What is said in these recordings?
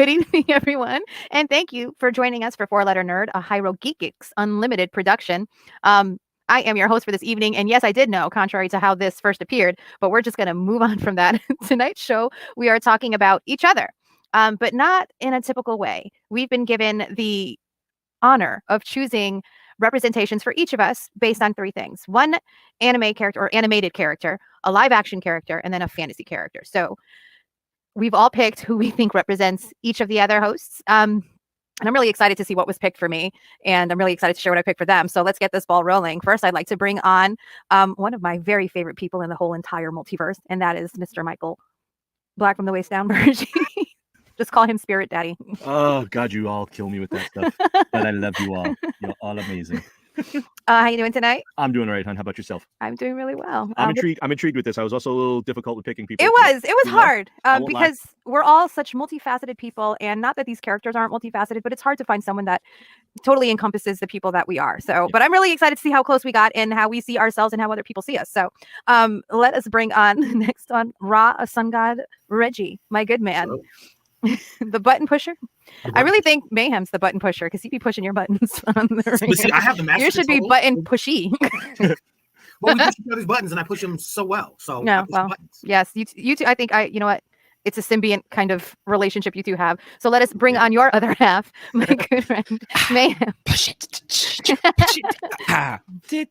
Good evening, everyone, and thank you for joining us for Four Letter Nerd, a Hyro Geekix Unlimited production. I am your host for this evening, and yes, I did know, contrary to how this first appeared, but we're just going to move on from that. Tonight's show, we are talking about each other, but not in a typical way. We've been given the honor of choosing representations for each of us based on three things: one anime character or animated character, a live action character, and then a fantasy character. So we've all picked who we think represents each of the other hosts. And I'm really excited to see what was picked for me. And I'm really excited to share what I picked for them. So let's get this ball rolling. First, I'd like to bring on one of my very favorite people in the whole entire multiverse. And that is Mr. Michael Black from the Waist Down Virgie. Just call him Spirit Daddy. Oh, God, you all kill me with that stuff. But I love you all. You're all amazing. How you doing tonight? I'm doing all right, hon. How about yourself? I'm doing really well. I'm intrigued with this. I was also a little difficult with picking people. It was hard because lie. we're all such multifaceted people, and not that these characters aren't multifaceted, but it's hard to find someone that totally encompasses the people that we are. So, but I'm really excited to see how close we got and how we see ourselves and how other people see us. So, let us bring on next on Ra, a sun god, Reggie, my good man. So, the button pusher. I really think Mayhem's the button pusher because he'd be pushing your buttons on the ring. See, I have the master You should be control. button pushy. Well, we push each other's buttons, and I push them so well. So I No, push well, buttons. yes, you two. I think you know what? It's a symbiont kind of relationship you two have. So let us bring on your other half, my good friend Mayhem. Push it. Ah. We've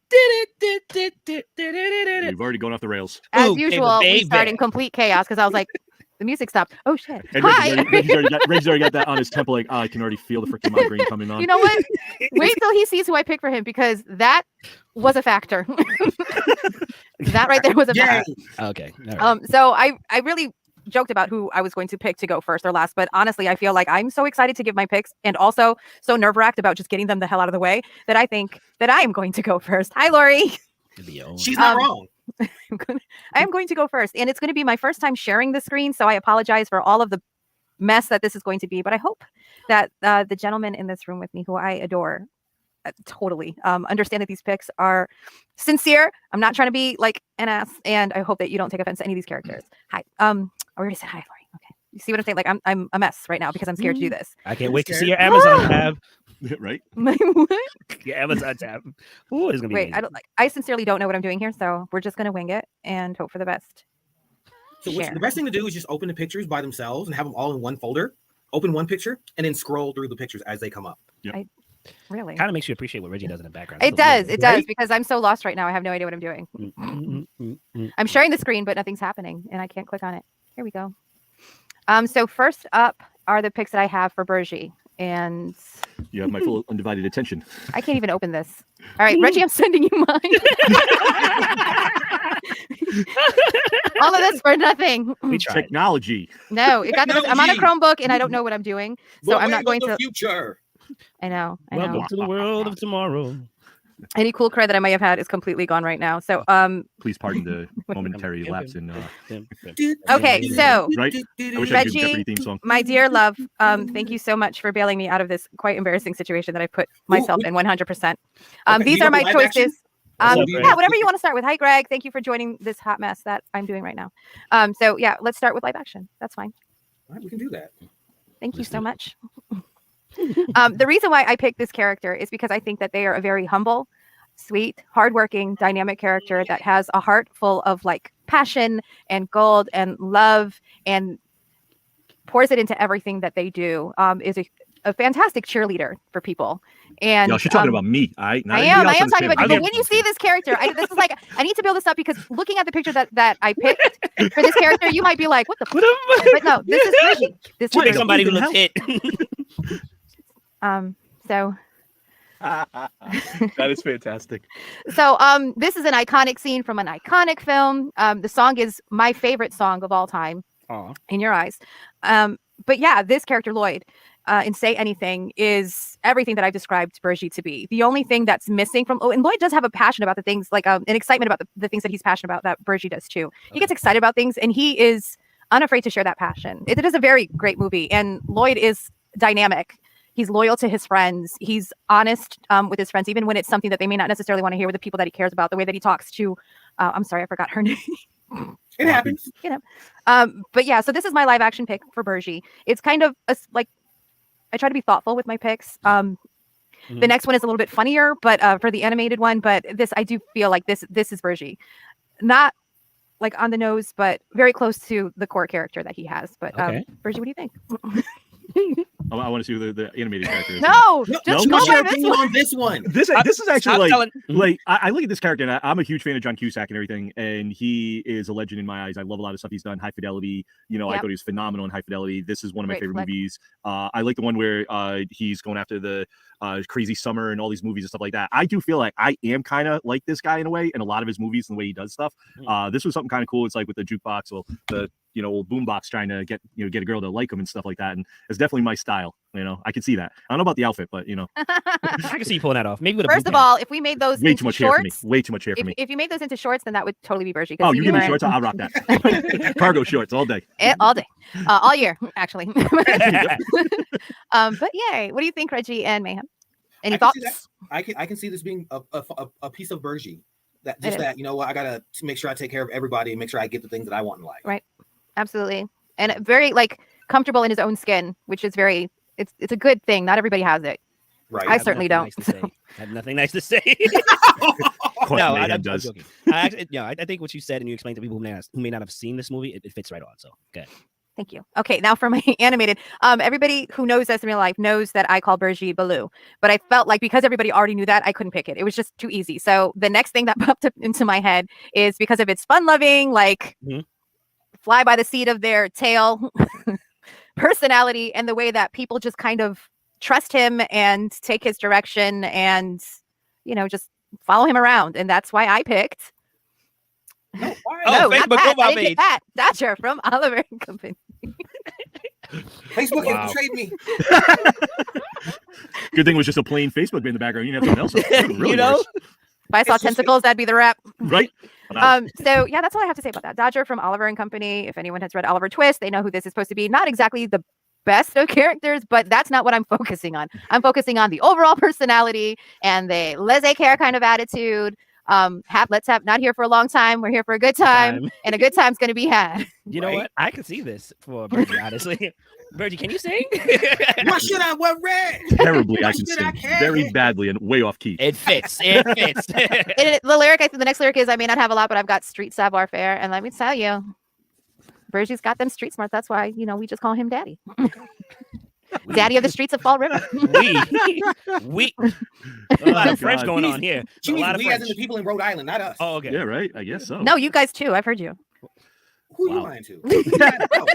already gone off the rails. As Okay, usual, we baby. start in complete chaos because I was like, the music stopped. Oh shit! And Hi. Reggie's already got that on his temple. Like, I can already feel the freaking migraine coming on. You know what? Wait till he sees who I picked for him because that was a factor. That right there was a factor. Okay. All right. So I really joked about who I was going to pick to go first or last, but honestly, I feel like I'm so excited to give my picks and also so nerve-wracked about just getting them the hell out of the way that I think that I am going to go first. Hi, Lori. She's not wrong. I am going to go first, and it's going to be my first time sharing the screen, so I apologize for all of the mess that this is going to be, but I hope that the gentlemen in this room with me, who I adore, totally understand that these picks are sincere. I'm not trying to be like an ass, and I hope that you don't take offense to any of these characters. Hi. I already said hi, Lori. Okay. You see what I'm saying? Like I'm a mess right now because I'm scared to do this. I can't wait to see your Amazon tab. Right? My what? Your Amazon tab. Ooh, it's gonna be. Wait, I sincerely don't know what I'm doing here, so we're just gonna wing it and hope for the best. So Share. the best thing to do is just open the pictures by themselves and have them all in one folder. Open one picture and then scroll through the pictures as they come up. Really? Kind of makes you appreciate what Reggie does in the background. It does. It does Right? because I'm so lost right now. I have no idea what I'm doing. I'm sharing the screen, but nothing's happening, and I can't click on it. Here we go. So first up are the picks that I have for Bergie, and You have my full undivided attention. I can't even open this. All right, Reggie, I'm sending you mine. All of this for nothing. We tried. Technology. No, it got I'm on a Technology. Chromebook, and I don't know what I'm doing, so The I'm way not of going the to. future. I know. Welcome to the world of tomorrow. Any cool cred that I may have had is completely gone right now. So, Please pardon the momentary lapse in. okay, so Right? I wish I could do Reggie, the Jeopardy theme song. my dear love, thank you so much for bailing me out of this quite embarrassing situation that I put myself in 100%. Okay, These you are got my the live action? choices. What's up, Yeah, Greg? whatever you want to start with. Hi, Greg. Thank you for joining this hot mess that I'm doing right now. So yeah, let's start with live action. That's fine. All right, we can do that. Thank you Let's so do it. much. The reason why I picked this character is because I think that they are a very humble, sweet, hardworking, dynamic character that has a heart full of like passion and gold and love and pours it into everything that they do. Is a fantastic cheerleader for people. And Yo, she's talking about me. Not I anybody am else on this talking about you. table. But when you see this character, this is like I need to build this up because looking at the picture that I picked for this character, you might be like, "What the?" But no, this is Reggie. This Pick is somebody who What the looks hit. So That is fantastic. this is an iconic scene from an iconic film. The song is my favorite song of all time. Aw. In your eyes. But yeah, this character Lloyd in Say Anything is everything that I've described Bergie to be. The only thing that's missing from and Lloyd does have a passion about the things like an excitement about the things that he's passionate about that Bergie does too. He gets excited about things and he is unafraid to share that passion. It is a very great movie and Lloyd is dynamic. He's loyal to his friends. He's honest with his friends, even when it's something that they may not necessarily want to hear with the people that he cares about. The way that he talks to, I'm sorry, I forgot her name. It happens. But yeah, so this is my live action pick for Bergie. It's kind of like I try to be thoughtful with my picks. The next one is a little bit funnier, but for the animated one, but this I do feel like this is Bergie. Not like on the nose, but very close to the core character that he has. But Okay. Bergie, what do you think? I want to see who the animated character is. No, No, just no, go what's by your this opinion one. on this one? This is actually Stop like telling- like I look at this character and I'm a huge fan of John Cusack and everything, and he is a legend in my eyes. I love a lot of stuff he's done. High Fidelity, I Yep. thought he was phenomenal in High Fidelity. This is one of my Great favorite flick. movies. I like the one where he's going after the Crazy Summer and all these movies and stuff like that. I do feel like I am kind of like this guy in a way, in a lot of his movies and the way he does stuff. This was something kind of cool. It's like with the jukebox, or the old boombox trying to get get a girl to like him and stuff like that. And it's definitely my style. I can see that. I don't know about the outfit, but I can see you pulling that off. Maybe with a First blue of pen. all, if we made those way into too much hair for me. shorts, Way too much hair for me. if you made those into shorts, then that would totally be Bergie. Oh, you give me shorts, I'll rock that. Cargo shorts all day. All day, all year, actually. But yay! What do you think, Reggie and Mayhem? Any I can see that. thoughts? I can see this being a piece of Bergie. That It just is. that what, I gotta make sure I take care of everybody and make sure I get the things that I want in life. Right. Absolutely, and very like comfortable in his own skin, which is very. It's a good thing. Not everybody has it. Right. I certainly don't. I have nothing nice to say. Of course, No, Mayhem I'm does. joking. I think what you said and you explained to people who may not have seen this movie, it fits right on. So, okay. Thank you. Okay, now for my animated. Everybody who knows us in real life knows that I call Bergie Baloo, but I felt like because everybody already knew that, I couldn't pick it. It was just too easy. So the next thing that popped up into my head is because of its fun-loving, like fly by the seat of their tail personality, and the way that people just kind of trust him and take his direction and just follow him around, and that's why I picked. No, why? Oh, no, Facebook not Pat. profile I didn't page. pick Pat. Dodger from Oliver and Company. Facebook Wow. infiltrated me. Good thing it was just a plain Facebook in the background. You didn't have something else. It was really worse, If I saw It's just- tentacles, that'd be the rap. right? So yeah, that's all I have to say about that. Dodger from Oliver and Company. If anyone has read Oliver Twist, they know who this is supposed to be. Not exactly the best of characters, but that's not what I'm focusing on. I'm focusing on the overall personality and the laissez-faire kind of attitude. Let's have not here for a long time. We're here for a good time, and a good time's going to be had. You know Right. what? I can see this for Bergie, honestly. Bergie, can you sing? What should I wear red? Terribly, I What can should sing I care? very badly and way off key. It fits. It fits. And the lyric, I think the next lyric is, I may not have a lot, but I've got street savoir faire. And let me tell you, Bergie's got them street smarts. That's why, we just call him Daddy. Daddy of the streets of Fall River. We. A lot Oh, of French God. going on here. She A means lot of we as in French. the people in Rhode Island, not us. Oh, okay. Yeah, right. I guess so. No, you guys too. I've heard you. Who are you Wow. lying to? All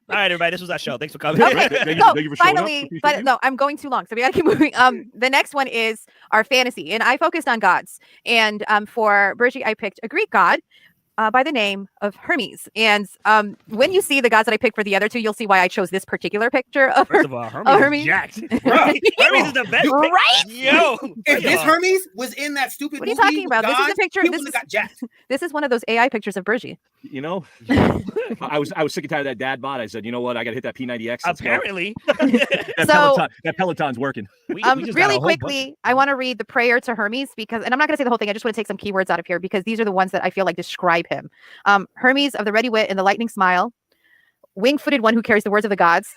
right, everybody. This was our show. Thanks for coming. Right, thank you No, for showing up. finally, Appreciate but you. no, I'm going too long, so we gotta keep moving. The next one is our fantasy, and I focused on gods. And for Bergie, I picked a Greek god by the name of Hermes. And when you see the gods that I picked for the other two, you'll see why I chose this particular picture of First of all, Hermes, Hermes. is jacked. Right. Hermes is the best. pick. Right? Yo. If this Yo. Hermes was in that stupid What are you movie talking with about? This is a God, picture. he This wouldn't is have got jacked. this is one of those AI pictures of Bergie. I was sick and tired of that dad bod. I said, you know what? I got to hit that P90X. Let's go. Apparently. That Peloton's working. We just got a Really whole bunch- quickly, I want to read the prayer to Hermes because, and I'm not going to say the whole thing. I just want to take some keywords out of here because these are the ones that I feel like describe him. Hermes of the ready wit and the lightning smile, wing-footed one who carries the words of the gods,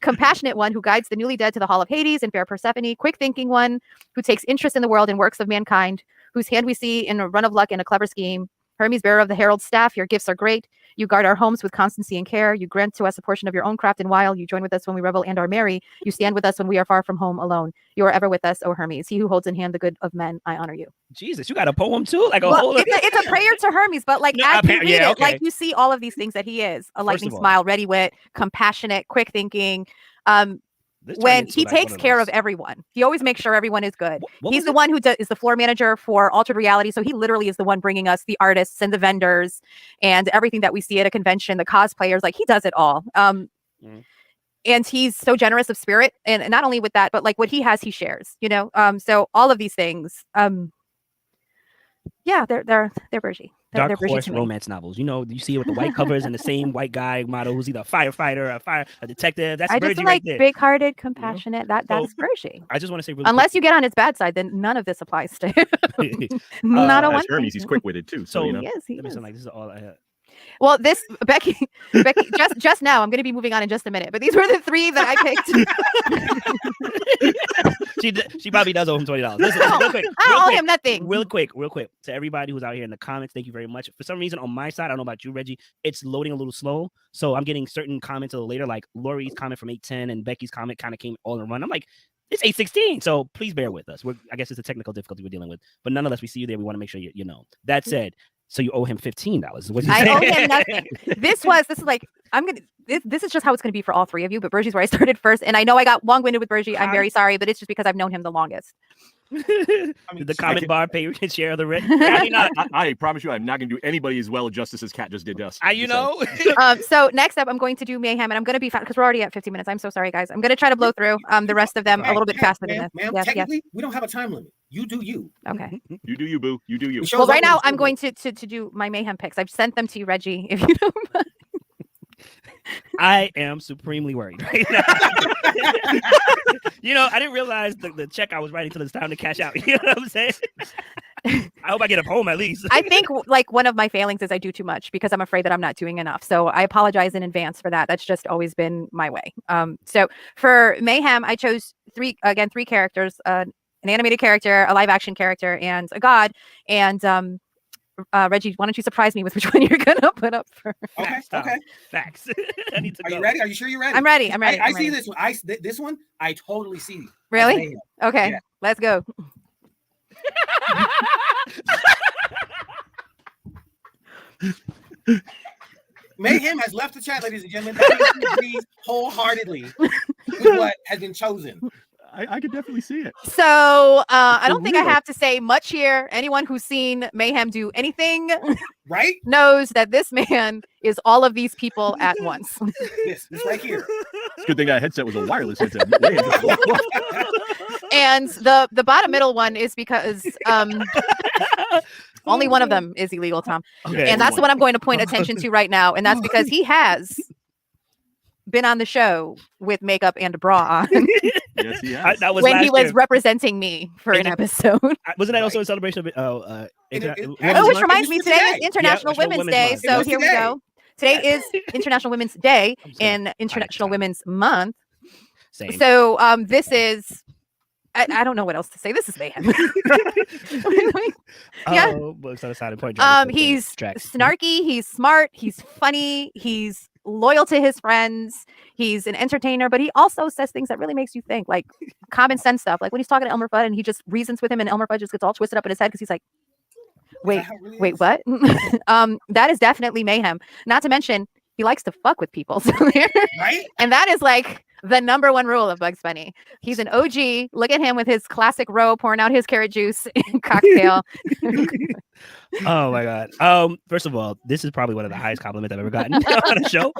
compassionate one who guides the newly dead to the hall of Hades and fair Persephone, quick-thinking one who takes interest in the world and works of mankind, whose hand we see in a run of luck and a clever scheme. Hermes, bearer of the herald's staff, your gifts are great. You guard our homes with constancy and care. You grant to us a portion of your own craft and wile. You join with us when we revel and are merry. You stand with us when we are far from home alone. You are ever with us, O Hermes. He who holds in hand the good of men, I honor you. Jesus, you got a poem too? Like a Well, whole. it's a prayer to Hermes, but like No, as you read yeah, it, okay. like you see all of these things that he is: a lightning of all- smile, ready wit, compassionate, quick thinking. This turned When into, he like, takes one of care of those- everyone, he always makes sure everyone is good. What He's was the it? one who is the floor manager for Altered Reality, so he literally is the one bringing us the artists and the vendors and everything that we see at a convention, the cosplayers. Like he does it all. And he's so generous of spirit, and not only with that, but like what he has, he shares. So all of these things. Yeah, they're bougie. They're Dark bougie horse to me. romance novels. You see it with the white covers and the same white guy model who's either a firefighter, a detective. That's I just Virgie like right there. big-hearted, compassionate. That So- is bougie. I just want to say really Unless you get on his bad side, then none of this applies to him. quick. Not a As one. Hermes, he's quick-witted too. So, So- you know. He is. He Let me is. sound like this is all I have. Well, this Becky, just now. I'm going to be moving on in just a minute, but these were the three that I picked. She probably does owe him $20. Listen, real quick. I real owe quick. him nothing. Real quick. To everybody who's out here in the comments, thank you very much. For some reason, on my side, I don't know about you, Reggie, it's loading a little slow. So I'm getting certain comments a little later, like Lori's comment from 8:10 and Becky's comment kind of came all in a run. I'm like, it's 8:16, so please bear with us. I guess it's a technical difficulty we're dealing with, but nonetheless, we see you there. We want to make sure you know. That said, so you owe him $15. Is what you I said. owe him nothing. This is like this is just how it's going to be for all three of you. But Bergie's where I started first, and I know I got long-winded with Bergie. I'm very sorry, but it's just because I've known him the longest. Did the comment bar pay share of the rent? I mean, I promise you, I'm not going to do anybody as well justice as Kat just did us. you know. So next up, I'm going to do Mayhem, and I'm going to be fast because we're already at 15 minutes. I'm so sorry, guys. I'm going to try to blow through the rest of them a little bit faster than this. Ma'am, Yes, yes. technically, we don't have a time limit. You do you. Okay. You do you, boo. You do you. The show's Well, right over, now it's I'm over. going to do my Mayhem picks. I've sent them to you, Reggie. If you don't mind. I am supremely worried right now. I didn't realize the check I was writing till it's time to cash out. You know what I'm saying? I hope I get it home at least. I think like one of my failings is I do too much because I'm afraid that I'm not doing enough. So I apologize in advance for that. That's just always been my way. So for Mayhem, I chose three characters, an animated character, a live action character, and a god. And Reggie, why don't you surprise me with which one you're gonna put up first? Okay. Facts, Tom. Okay. Facts. I need to Are go. you ready? Are you sure you're ready? I'm ready. I'm ready. I I'm see ready. this one. This one. I totally see. as Really? Mayhem. Okay, Yeah. let's go. Mayhem has left the chat, ladies and gentlemen. That means he agrees wholeheartedly with what has been chosen. I could definitely see it. So I don't think I real. have to say much here. Anyone who's seen Mayhem do anything Right? knows that this man is all of these people at once. This right here. It's a good thing that headset was a wireless headset. And the bottom middle one is because only one of them is illegal, Tom. Okay. And that's the one I'm going to point attention to right now. And that's because he has been on the show with makeup and a bra on Yes, he has. that was when last he was year. representing me for an episode. Wasn't that also a celebration of It- Women's Oh, which Month? reminds me, It was today is today. International Yeah, Women's Women's Day. Month. So It was here we today. go. Today is International Women's Day I'm sorry. and International Sorry. Women's Month. Same. So this is I don't know what else to say. This is mayhem. Yeah. Books on the side of point. He's snarky, he's smart, he's funny, he's loyal to his friends, he's an entertainer, but he also says things that really makes you think, like common sense stuff. Like when he's talking to Elmer Fudd and he just reasons with him and Elmer Fudd just gets all twisted up in his head because he's like, wait, what? That is definitely mayhem. Not to mention, he likes to fuck with people. So Right? and that is like the number one rule of Bugs Bunny. He's an OG. Look at him with his classic row pouring out his carrot juice and cocktail. Oh my god. First of all, this is probably one of the highest compliments I've ever gotten on a show.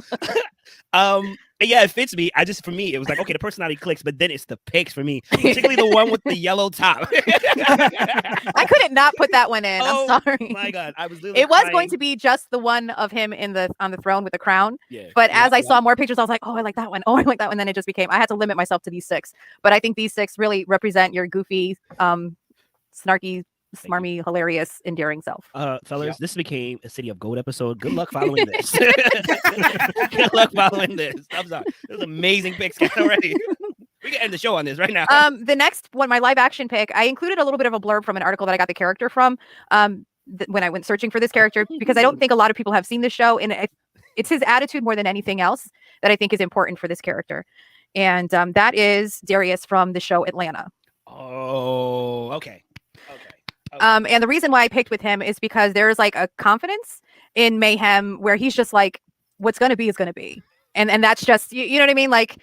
And yeah, it fits me. For me, it was like, okay, the personality clicks, but then it's the pics for me, particularly the one with the yellow top. I couldn't not put that one in. Oh, I'm sorry. My god, I was literally It was crying. going to be just the one of him on the throne with the crown. Yeah. But Yeah, as I yeah. saw more pictures, I was like, oh, I like that one. Oh, I like that one. Then it just became, I had to limit myself to these 6. But I think these 6 really represent your goofy, snarky, smarmy, hilarious, endearing self. Fellas, this became a City of Gold episode. Good luck following this. Good luck following this. I'm sorry. It was amazing picks already. We can end the show on this right now. The next one, my live action pick, I included a little bit of a blurb from an article that I got the character from when I went searching for this character, because I don't think a lot of people have seen the show. And it's his attitude more than anything else that I think is important for this character. And that is Darius from the show Atlanta. Oh, okay. And the reason why I picked with him is because there's like a confidence in Mayhem where he's just like, what's going to be is going to be. And that's just, you know what I mean? Like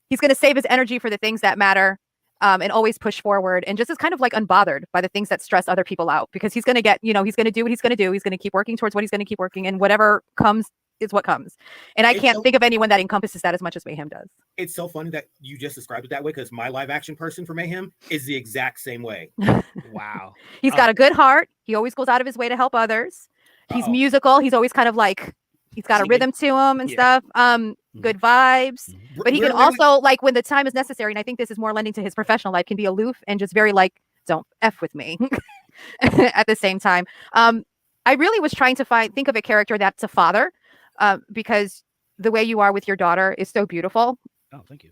he's going to save his energy for the things that matter and always push forward and just is kind of like unbothered by the things that stress other people out because he's going to get, he's going to do what he's going to do. He's going to keep working towards what he's going to keep working and whatever comes is what comes. And I can't think of anyone that encompasses that as much as Mayhem does. It's so funny that you just described it that way because my live action person for Mayhem is the exact same way. Wow. He's got a good heart. He always goes out of his way to help others. He's musical. He's always kind of like, he's got a rhythm to him and stuff. Good vibes. But he can also, like, when the time is necessary, and I think this is more lending to his professional life, can be aloof and just very like, don't F with me at the same time. I really was trying to think of a character that's a father, because the way you are with your daughter is so beautiful. Oh, thank you.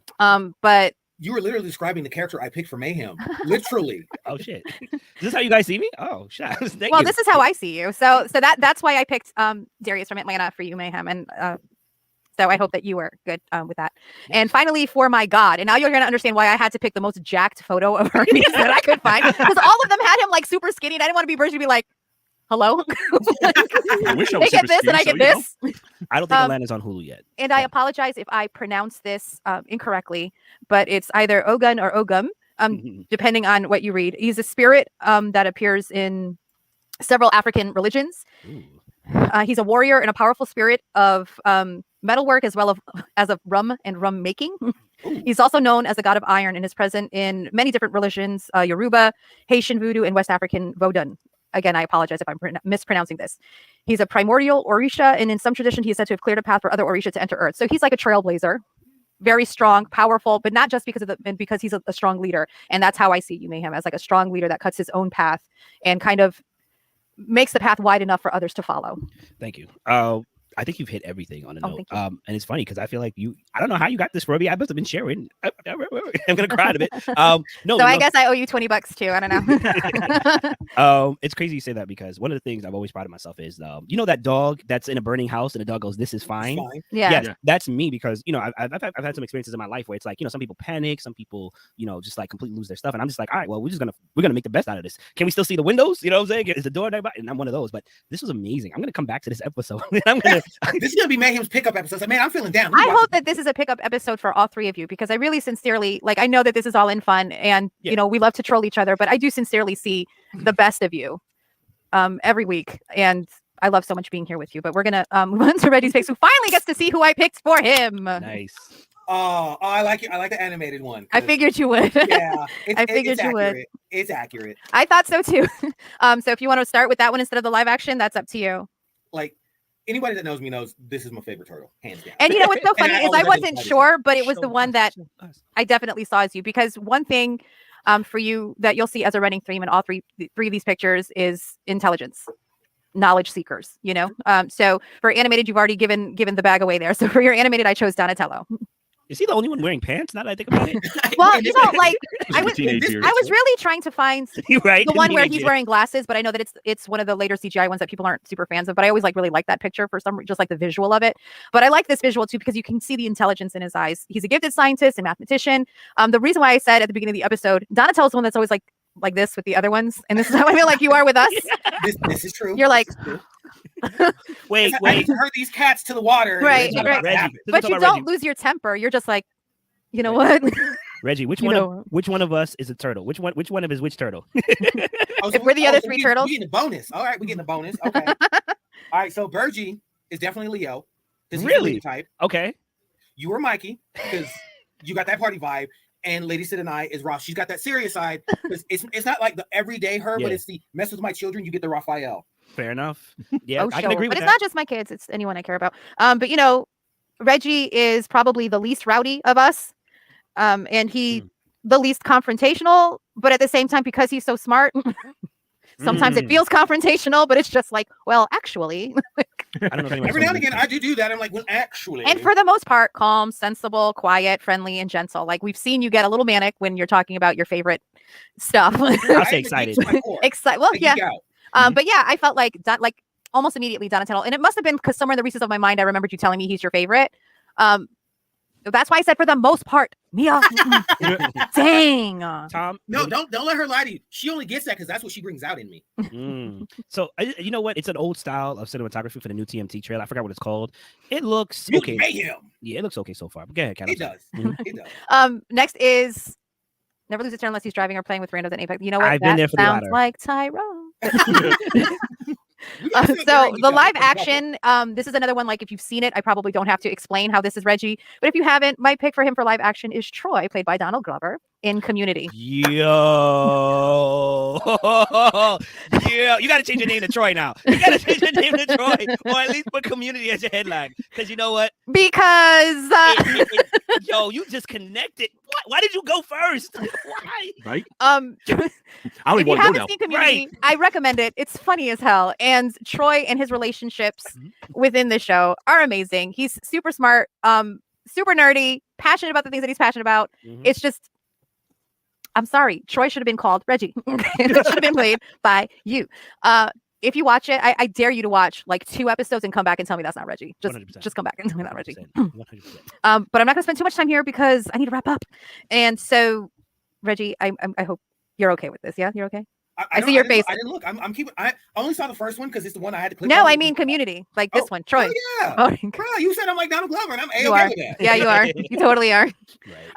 But you were literally describing the character I picked for Mayhem. Literally. Oh shit. Is this how you guys see me? Oh shit. Well, this is how I see you. So that's why I picked Darius from Atlanta for you, Mayhem. And so I hope that you were good with that. Yes. And finally, for my God, and now you're going to understand why I had to pick the most jacked photo of Hermes that I could find, because all of them had him like super skinny, and I didn't want to be Virgin to be like, hello. I wish I was they get this and I get this. I don't think Atlanta's on Hulu yet. And I apologize if I pronounce this incorrectly, but it's either Ogun or Ogum, depending on what you read. He's a spirit that appears in several African religions. He's a warrior and a powerful spirit of metalwork as well as of rum and rum making. He's also known as the god of iron and is present in many different religions, Yoruba, Haitian voodoo, and West African Vodun. Again, I apologize if I'm mispronouncing this. He's a primordial Orisha, and in some tradition, he is said to have cleared a path for other Orisha to enter Earth. So he's like a trailblazer, very strong, powerful, but not just because he's a strong leader. And that's how I see you, Mayhem, as like a strong leader that cuts his own path and kind of makes the path wide enough for others to follow. Thank you. I think you've hit everything on a note. And it's funny because I feel like I don't know how you got this for me. I must have been sharing. I'm going to cry a bit. I guess I owe you $20 too. I don't know. It's crazy you say that because one of the things I've always prided myself is, that dog that's in a burning house and the dog goes, "This is fine." Yeah. That's me because, I've had some experiences in my life where it's like, some people panic, some people, just like completely lose their stuff. And I'm just like, all right, well, we're going to make the best out of this. Can we still see the windows? You know what I'm saying? Is the door there? And I'm one of those, but this was amazing. I'm going to come back to this episode. This is gonna be Mayhem's pickup episode. So, man, I'm feeling down. I hope that this is a pickup episode for all three of you because I really sincerely, I know that this is all in fun and we love to troll each other, but I do sincerely see the best of you every week, and I love so much being here with you. But we're gonna move on to Reggie's picks, who finally gets to see who I picked for him. Nice. Oh, I like it. I like the animated one. I figured you would. Yeah, I figured you would. It's accurate. I thought so too. So if you want to start with that one instead of the live action, that's up to you. Anybody that knows me knows this is my favorite turtle, hands down. And what's so funny is I wasn't sure, but it was the one that I definitely saw as you, because one thing for you that you'll see as a running theme in all three of these pictures is intelligence, knowledge seekers, So for animated, you've already given the bag away there. So for your animated, I chose Donatello. Is he the only one wearing pants? Now that I think about it. Well, I was really trying to find the one where he's wearing glasses, but I know that it's one of the later CGI ones that people aren't super fans of. But I always really like that picture for some, just like the visual of it. But I like this visual too because you can see the intelligence in his eyes. He's a gifted scientist and mathematician. The reason why I said at the beginning of the episode, Donatello's the one that's always like this with the other ones, and this is how I feel like you are with us. This is true. You're like. wait. I need to herd these cats to the water. Right. But you don't lose your temper. You're just like, you know what? Reggie, which one of us is a turtle? Which one of is which turtle? If we're the other three turtles. We're getting a bonus. All right, we're getting a bonus. Okay. All right, so Virgie is definitely Leo. Really? Type. Okay. You were Mikey because you got that party vibe. And Lady Sid and I is Ross. She's got that serious side. It's not like the everyday her, but it's the mess with my children. You get the Raphael. Fair enough. Yeah, I can agree with that. But it's not just my kids; it's anyone I care about. But Reggie is probably the least rowdy of us, and he the least confrontational. But at the same time, because he's so smart, sometimes it feels confrontational. But it's just like, well, actually. I don't know if every now and again I do that. I'm like, well, actually. And for the most part, calm, sensible, quiet, friendly, and gentle. Like we've seen you get a little manic when you're talking about your favorite stuff. I'll say excited. Well, yeah. But yeah, I felt like almost immediately Donatello, and it must have been because somewhere in the recesses of my mind, I remembered you telling me he's your favorite. That's why I said for the most part, Mia. Dang. Tom. No, don't let her lie to you. She only gets that because that's what she brings out in me. So you know what? It's an old style of cinematography for the new TMT trailer. I forgot what it's called. It looks okay. Yeah, it looks okay so far. But go ahead, Kat. It does. It does. Next is never lose a turn unless he's driving or playing with randos at Apex. You know what? I've been there for sounds the latter. Like Tyrone. So the live action, this is another one. Like if you've seen it, I probably don't have to explain how this is Reggie. But if you haven't, my pick for him for live action is Troy, played by Donald Glover in Community. Yo, yeah, you got to change your name to Troy now. You got to change your name to Troy, or at least put Community as your headline. Because you know what? Because yo, you just connected. Why did you go first? Why? Right? I don't if even you want to go haven't now. seen Community, I recommend it. It's funny as hell, and Troy and his relationships within the show are amazing. He's super smart, super nerdy, passionate about the things that he's passionate about. It's just, I'm sorry, Troy should have been called Reggie. It should have been played by you. If you watch it, I dare you to watch like 2 episodes and come back and tell me that's not Reggie. Just come back and tell me that's Reggie. 100%. But I'm not going to spend too much time here because I need to wrap up. And so, Reggie, I hope you're okay with this. Yeah, you're okay. I see your face. I didn't look. I'm keeping. I only saw the first one because it's the one I had to click. No, on. I mean Community, like this one, Troy. Yeah. Oh, Bro, you said I'm like Donald Glover, and I'm you okay are. with that. Yeah, you are. You totally are.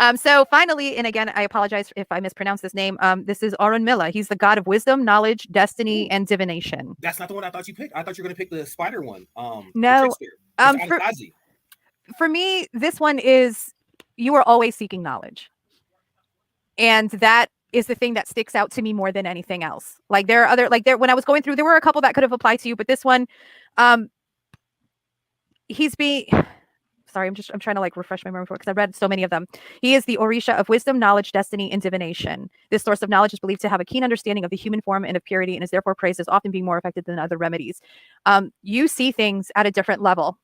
Right. So finally, and again, I apologize if I mispronounce this name. This is Arun Mila. He's the god of wisdom, knowledge, destiny, and divination. That's not the one I thought you picked. I thought you were gonna pick the spider one. No. Anasazi. For me, this one is you are always seeking knowledge, and that is the thing that sticks out to me more than anything else. Like there are other, like when I was going through, there were a couple that could have applied to you, but this one, sorry, I'm trying to like refresh my memory for it because I read so many of them. He is the Orisha of wisdom, knowledge, destiny, and divination. This source of knowledge is believed to have a keen understanding of the human form and of purity, and is therefore praised as often being more effective than other remedies. You see things at a different level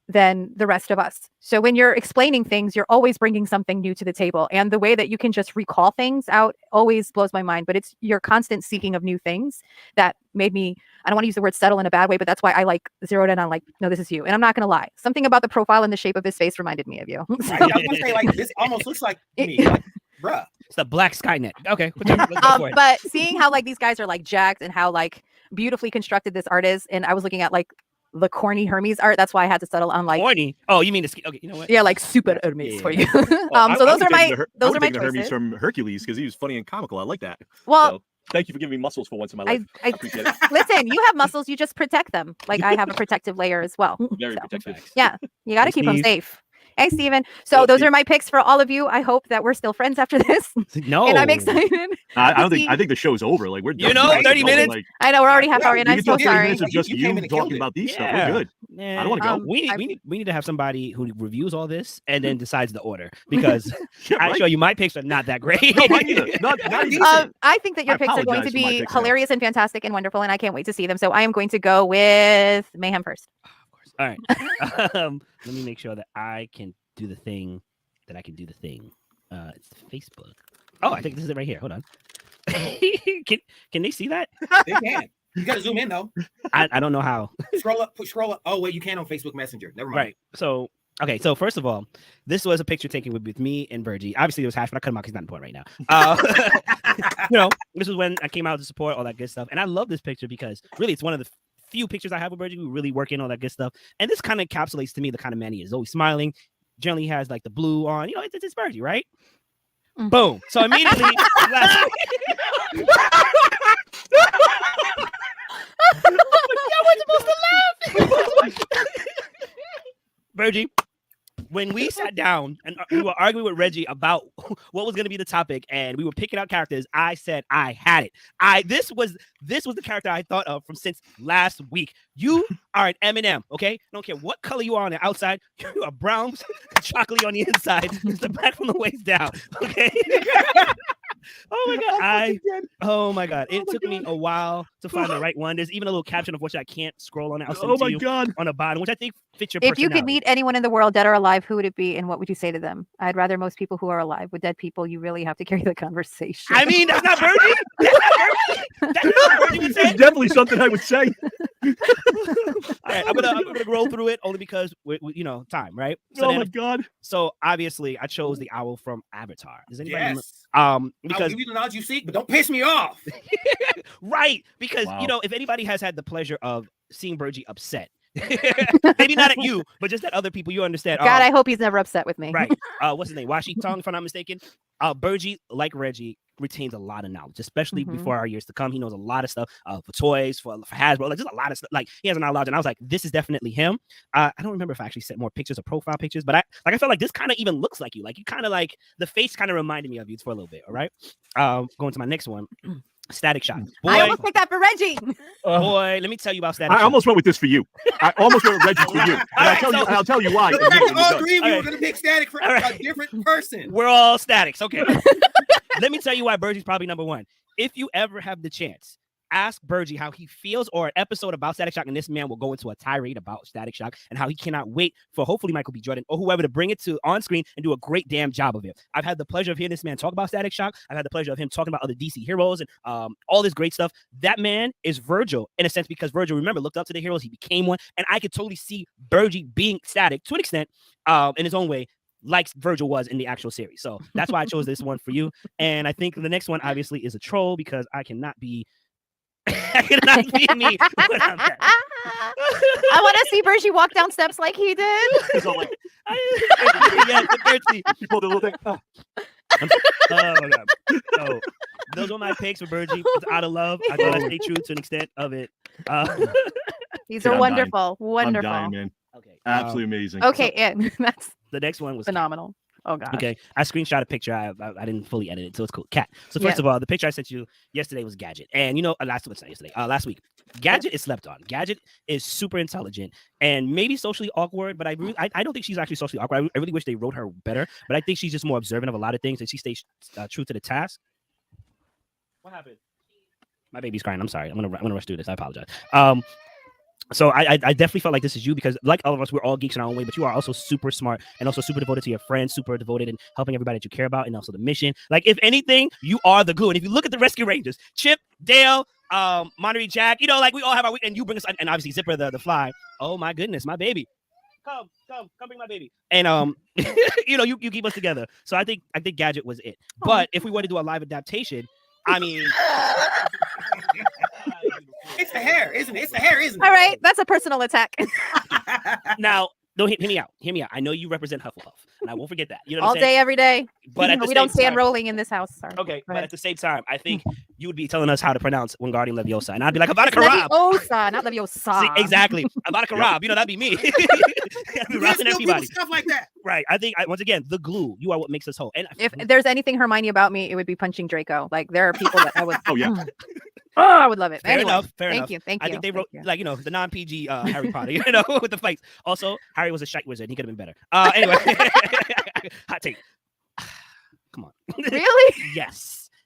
than the rest of us. So when you're explaining things, you're always bringing something new to the table. And the way that you can just recall things out always blows my mind. But it's your constant seeking of new things that made me, I don't want to use the word settle in a bad way, but that's why I like zeroed in on like, no, this is you. And I'm not going to lie. Something about the profile and the shape of his face reminded me of you. I was going to say, like, this almost looks like me. Like, bruh. It's the Black Skynet. Okay. Let's go for it. But seeing how like these guys are like jacked and how like beautifully constructed this art is, and I was looking at like the corny Hermes art. That's why I had to settle on like corny. Oh, you mean the okay? You know what? Yeah, like super Hermes for you. Well, so those are my Hermes choices from Hercules because he was funny and comical. I like that. Well, so, thank you for giving me muscles for once in my life. I appreciate it. Listen, you have muscles. You just protect them. Like I have a protective layer as well. Very protective. Yeah, you got to keep them safe. Hey, Steven. So those are my picks for all of you. I hope that we're still friends after this. No. And I'm excited. I don't think. I think the show's over. Like we're done. 30 minutes. Like, I know we're already half hour in. I'm so sorry. It's just you talking about these stuff. We're good. Yeah. I don't want to go. We need to have somebody who reviews all this and then decides the order because Yeah, I right. show you my picks are not that great. No, mine either. Not even. I think that your I picks are going to apologize for my be picks now. hilarious and fantastic and wonderful, and I can't wait to see them. So I am going to go with Mayhem first. All right. Let me make sure that I can do the thing that I can do the thing. It's Facebook. Oh, I think this is it right here. Hold on. Can they see that? They can. You got to zoom in though. I don't know how. Scroll up. Oh wait, you can on Facebook Messenger. Never mind. Right. So okay. So first of all, this was a picture taken with me and Virgie. Obviously, it was hash, but I cut him out because he's not important right now. This was when I came out to support all that good stuff, and I love this picture because really, it's one of the few pictures I have with Virgie. We really work in all that good stuff, and this kind of encapsulates to me the kind of man he is. Always smiling. Generally has like the blue on. It's Virgie, right? Mm. Boom. So immediately. I wasn't supposed to laugh. Virgie, when we sat down and we were arguing with Reggie about what was going to be the topic, and we were picking out characters, I said I had it. This was the character I thought of since last week. You are an M&M, okay? I don't care what color you are on the outside. You are brown, chocolatey on the inside. It's the back from the waist down, okay? Oh my god! It took me a while to find the right one. There's even a little caption of which I can't scroll on it. I'll send it to you on the bottom, which I think fits your If personality. you could meet anyone in the world, dead or alive, who would it be, and what would you say to them? I'd rather most people who are alive. With dead people, you really have to carry the conversation. I mean, that's not Virgie. That's not what Virgie would say. It's definitely something I would say. All right, I'm gonna roll through it only because we time, right? So my god! So obviously, I chose the owl from Avatar. Does anybody? Yes. Because I'll give you the knowledge you seek, but don't piss me off. right, because Wow. if anybody has had the pleasure of seeing Virgie upset, Maybe not at you, but just at other people. You understand? God, I hope he's never upset with me. Right. What's his name? Washi Tong, if I'm not mistaken. Burgie, like Reggie, retains a lot of knowledge, especially before our years to come. He knows a lot of stuff for toys, for Hasbro, like just a lot of stuff. Like he has a knowledge, and I was like, this is definitely him. I don't remember if I actually sent more pictures or profile pictures, but I felt like this kind of even looks like you. Like you kind of like the face kind of reminded me of you for a little bit. All right. Going to my next one. Static Shock. Boy, I almost picked that for Reggie. Boy, let me tell you about Static I Shock. almost went with this for you. I almost went with Reggie for you. And I'll tell you why. The fact that all three of you All were going to pick Static for a different person. We're all Statics. Okay. Let me tell you why Burgie's probably number one. If you ever have the chance, ask Burgie how he feels, or an episode about Static Shock, and this man will go into a tirade about Static Shock and how he cannot wait for hopefully Michael B. Jordan or whoever to bring it to on screen and do a great damn job of it. I've had the pleasure of hearing this man talk about Static Shock. I've had the pleasure of him talking about other DC heroes and all this great stuff. That man is Virgil in a sense, because Virgil, remember, looked up to the heroes. He became one, and I could totally see Burgie being Static to an extent in his own way, like Virgil was in the actual series. So that's why I chose this one for you. And I think the next one obviously is a troll, because I cannot be I cannot be me. I want to see Burgie walk down steps like he did. So like, you pulled a little thing. Oh my God. So those are my picks for Burgie. It's out of love. I gotta stay true to an extent of it. These are wonderful. Wonderful. I'm dying, man. Okay. Absolutely amazing. Okay, and that's The next one was phenomenal. Oh god. Okay, I screenshot a picture. I didn't fully edit it, so it's cool. Cat. So first of all, the picture I sent you yesterday was Gadget, and you know, last week, Gadget is slept on. Gadget is super intelligent and maybe socially awkward, but I don't think she's actually socially awkward. I really wish they wrote her better, but I think she's just more observant of a lot of things, and she stays true to the task. What happened? My baby's crying. I'm sorry. I'm gonna rush through this. I apologize. So I definitely felt like this is you, because like all of us, we're all geeks in our own way, but you are also super smart and also super devoted to your friends, super devoted in helping everybody that you care about, and also the mission. Like, if anything, you are the glue. And if you look at the Rescue Rangers, Chip, Dale, Monterey Jack, you know, like we all have our, and you bring us, and obviously Zipper the fly. Oh my goodness, my baby. Come bring my baby. And you know, you keep us together. So I think Gadget was it. But if we were to do a live adaptation, I mean, it's the hair, isn't it? It's the hair, isn't it? All right, that's a personal attack. Now, don't hear me out. Hear me out. I know you represent Hufflepuff, and I won't forget that. You know, All day, every day. But at the we don't same stand time, rolling in this house. Sorry. Okay, but at the same time, I think you would be telling us how to pronounce Wingardium Leviosa, and I'd be like, Avada Kedavra. Leviosa, not Leviosa. See, exactly. Avada Kedavra. You know, that'd be me. I'd be routing everybody. Stuff like that. Right. I think once again, the glue. You are what makes us whole. And If there's anything Hermione about me, it would be punching Draco. Like, there are people that I would. Oh yeah. Oh, I would love it. Fair Anyway, enough. Thank you. I think they wrote like, you know, the non-PG Harry Potter, you know, with the fights. Also, Harry was a shite wizard. He could have been better. Anyway, hot take. Come on. Really?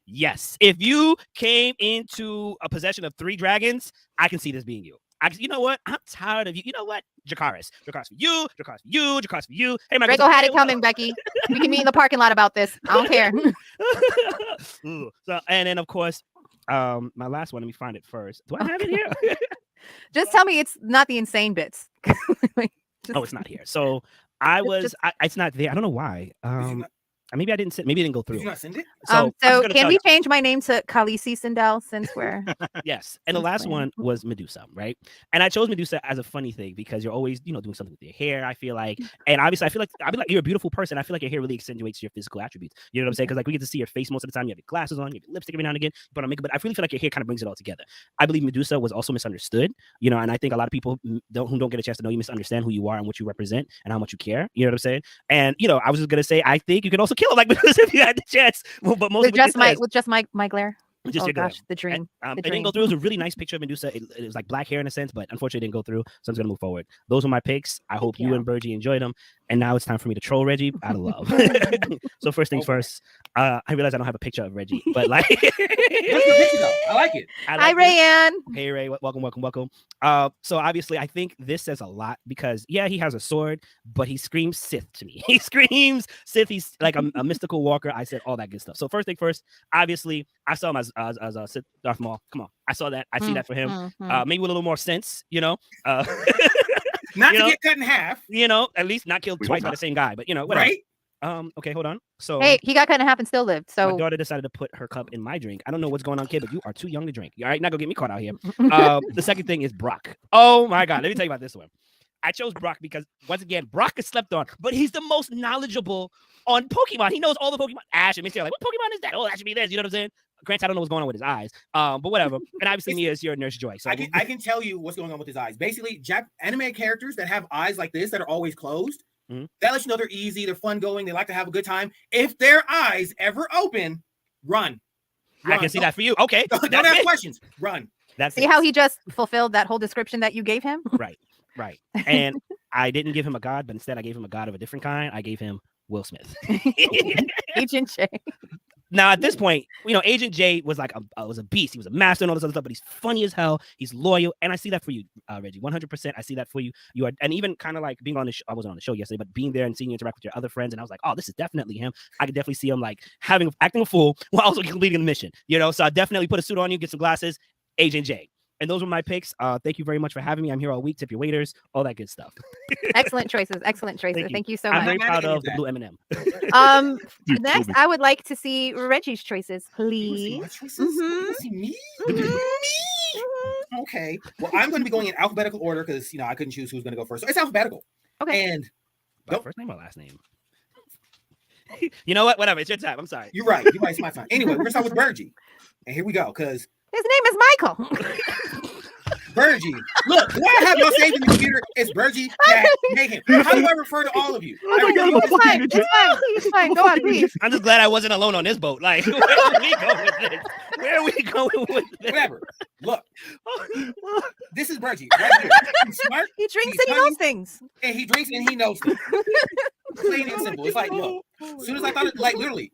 Yes. If you came into a possession of 3 dragons, I can see this being you. You know what? I'm tired of you. You know what? Jakaris for you. Jakaris for you. Jakaris for you. Hey, my Draco had it coming, Becky. We can meet in the parking lot about this. I don't care. So, and then of course, my last one. Let me find it first. Do I have it here? Just tell me it's not the insane bits. Oh, it's not here. So it's not there. I don't know why. Maybe I didn't send. Maybe it didn't go through. Did you not send it? So can we change my name to Khaleesi Sindel since we're yes? And the last one was Medusa, right? And I chose Medusa as a funny thing because you're always, you know, doing something with your hair. I feel like, and obviously, I feel like you're a beautiful person. I feel like your hair really accentuates your physical attributes. You know what I'm saying? Because like we get to see your face most of the time. You have your glasses on, you have your lipstick every now and again, but on makeup. But I really feel like your hair kind of brings it all together. I believe Medusa was also misunderstood, you know, and I think a lot of people who don't get a chance to know you misunderstand who you are and what you represent and how much you care. You know what I'm saying? And you know, I was just gonna say, I think you could also kill him like Medusa if you had the chance. But most with just my glare. Just oh your gosh, glare. the dream. It didn't go through. It was a really nice picture of Medusa. It was like black hair in a sense, but unfortunately it didn't go through. So I'm just gonna move forward. Those are my picks. I hope you and Burgie enjoyed them. And now it's time for me to troll Reggie out of love. So first things first, I realize I don't have a picture of Reggie, but like that's the picture though. I like it. Hi, Rayanne. Hey Ray, welcome. So obviously I think this says a lot because yeah, he has a sword, but he screams Sith to me. He screams Sith. He's like a mystical walker. I said all that good stuff. So first thing first, obviously I saw him as a Sith Darth Maul. Come on, I saw that. I see that for him. Maybe with a little more sense, you know. Not to get cut in half. You know, at least not killed twice by the same guy, but you know, whatever. Right? Okay, hold on. So Hey, he got cut in half and still lived. my So daughter decided to put her cup in my drink. I don't know what's going on, kid, but you are too young to drink. All right, not gonna get me caught out here. The second thing is Brock. Oh my God, let me tell you about this one. I chose Brock because once again, Brock is slept on, but he's the most knowledgeable on Pokemon. He knows all the Pokemon. Ash and Misty are like, what Pokemon is that? Oh, that should be this. You know what I'm saying? Granted, I don't know what's going on with his eyes. But whatever. And obviously, Mia is your Nurse Joy. So I can tell you what's going on with his eyes. Basically, anime characters that have eyes like this that are always closed, that lets you know they're easy, they're fun going, they like to have a good time. If their eyes ever open, run. I can see that for you. Okay. Don't ask questions. Run. See how he just fulfilled that whole description that you gave him? Right. And I didn't give him a god, but instead I gave him a god of a different kind. I gave him Will Smith. Agent J. Now at this point, Agent J was like was a beast. He was a master and all this other stuff, but he's funny as hell. He's loyal, and I see that for you, Reggie. 100%. I see that for you. You are, and even kind of like being on the show. I wasn't on the show yesterday, but being there and seeing you interact with your other friends, and I was like, oh, this is definitely him. I could definitely see him like acting a fool while also completing the mission. So I definitely put a suit on you, get some glasses, Agent J. And those were my picks. Thank you very much for having me. I'm here all week. Tip your waiters, all that good stuff. Excellent choices. Thank you so much. I'm very proud of the blue M&M. Next, I would like to see Reggie's choices, please. Me? Okay. Well, I'm going to be going in alphabetical order because I couldn't choose who's going to go first. So it's alphabetical. Okay. And first name or last name? You know what? Whatever. It's your time. I'm sorry. You're right. It's my time. Anyway, we're going to start with Bergie. And here we go, because his name is Michael. Bergie. Look, do I have y'all saved in the computer? It's Bergie, Jack, Megan. How do I refer to all of you? It's fine. Go on, please. I'm just glad I wasn't alone on this boat. Like, where are we going with this? Where are we going with this? Whatever. Look, this is Bergie. Right here. He's smart. He drinks and he knows things. And he drinks and he knows things. Plain and simple. It's like, look, as soon as I thought it, like literally,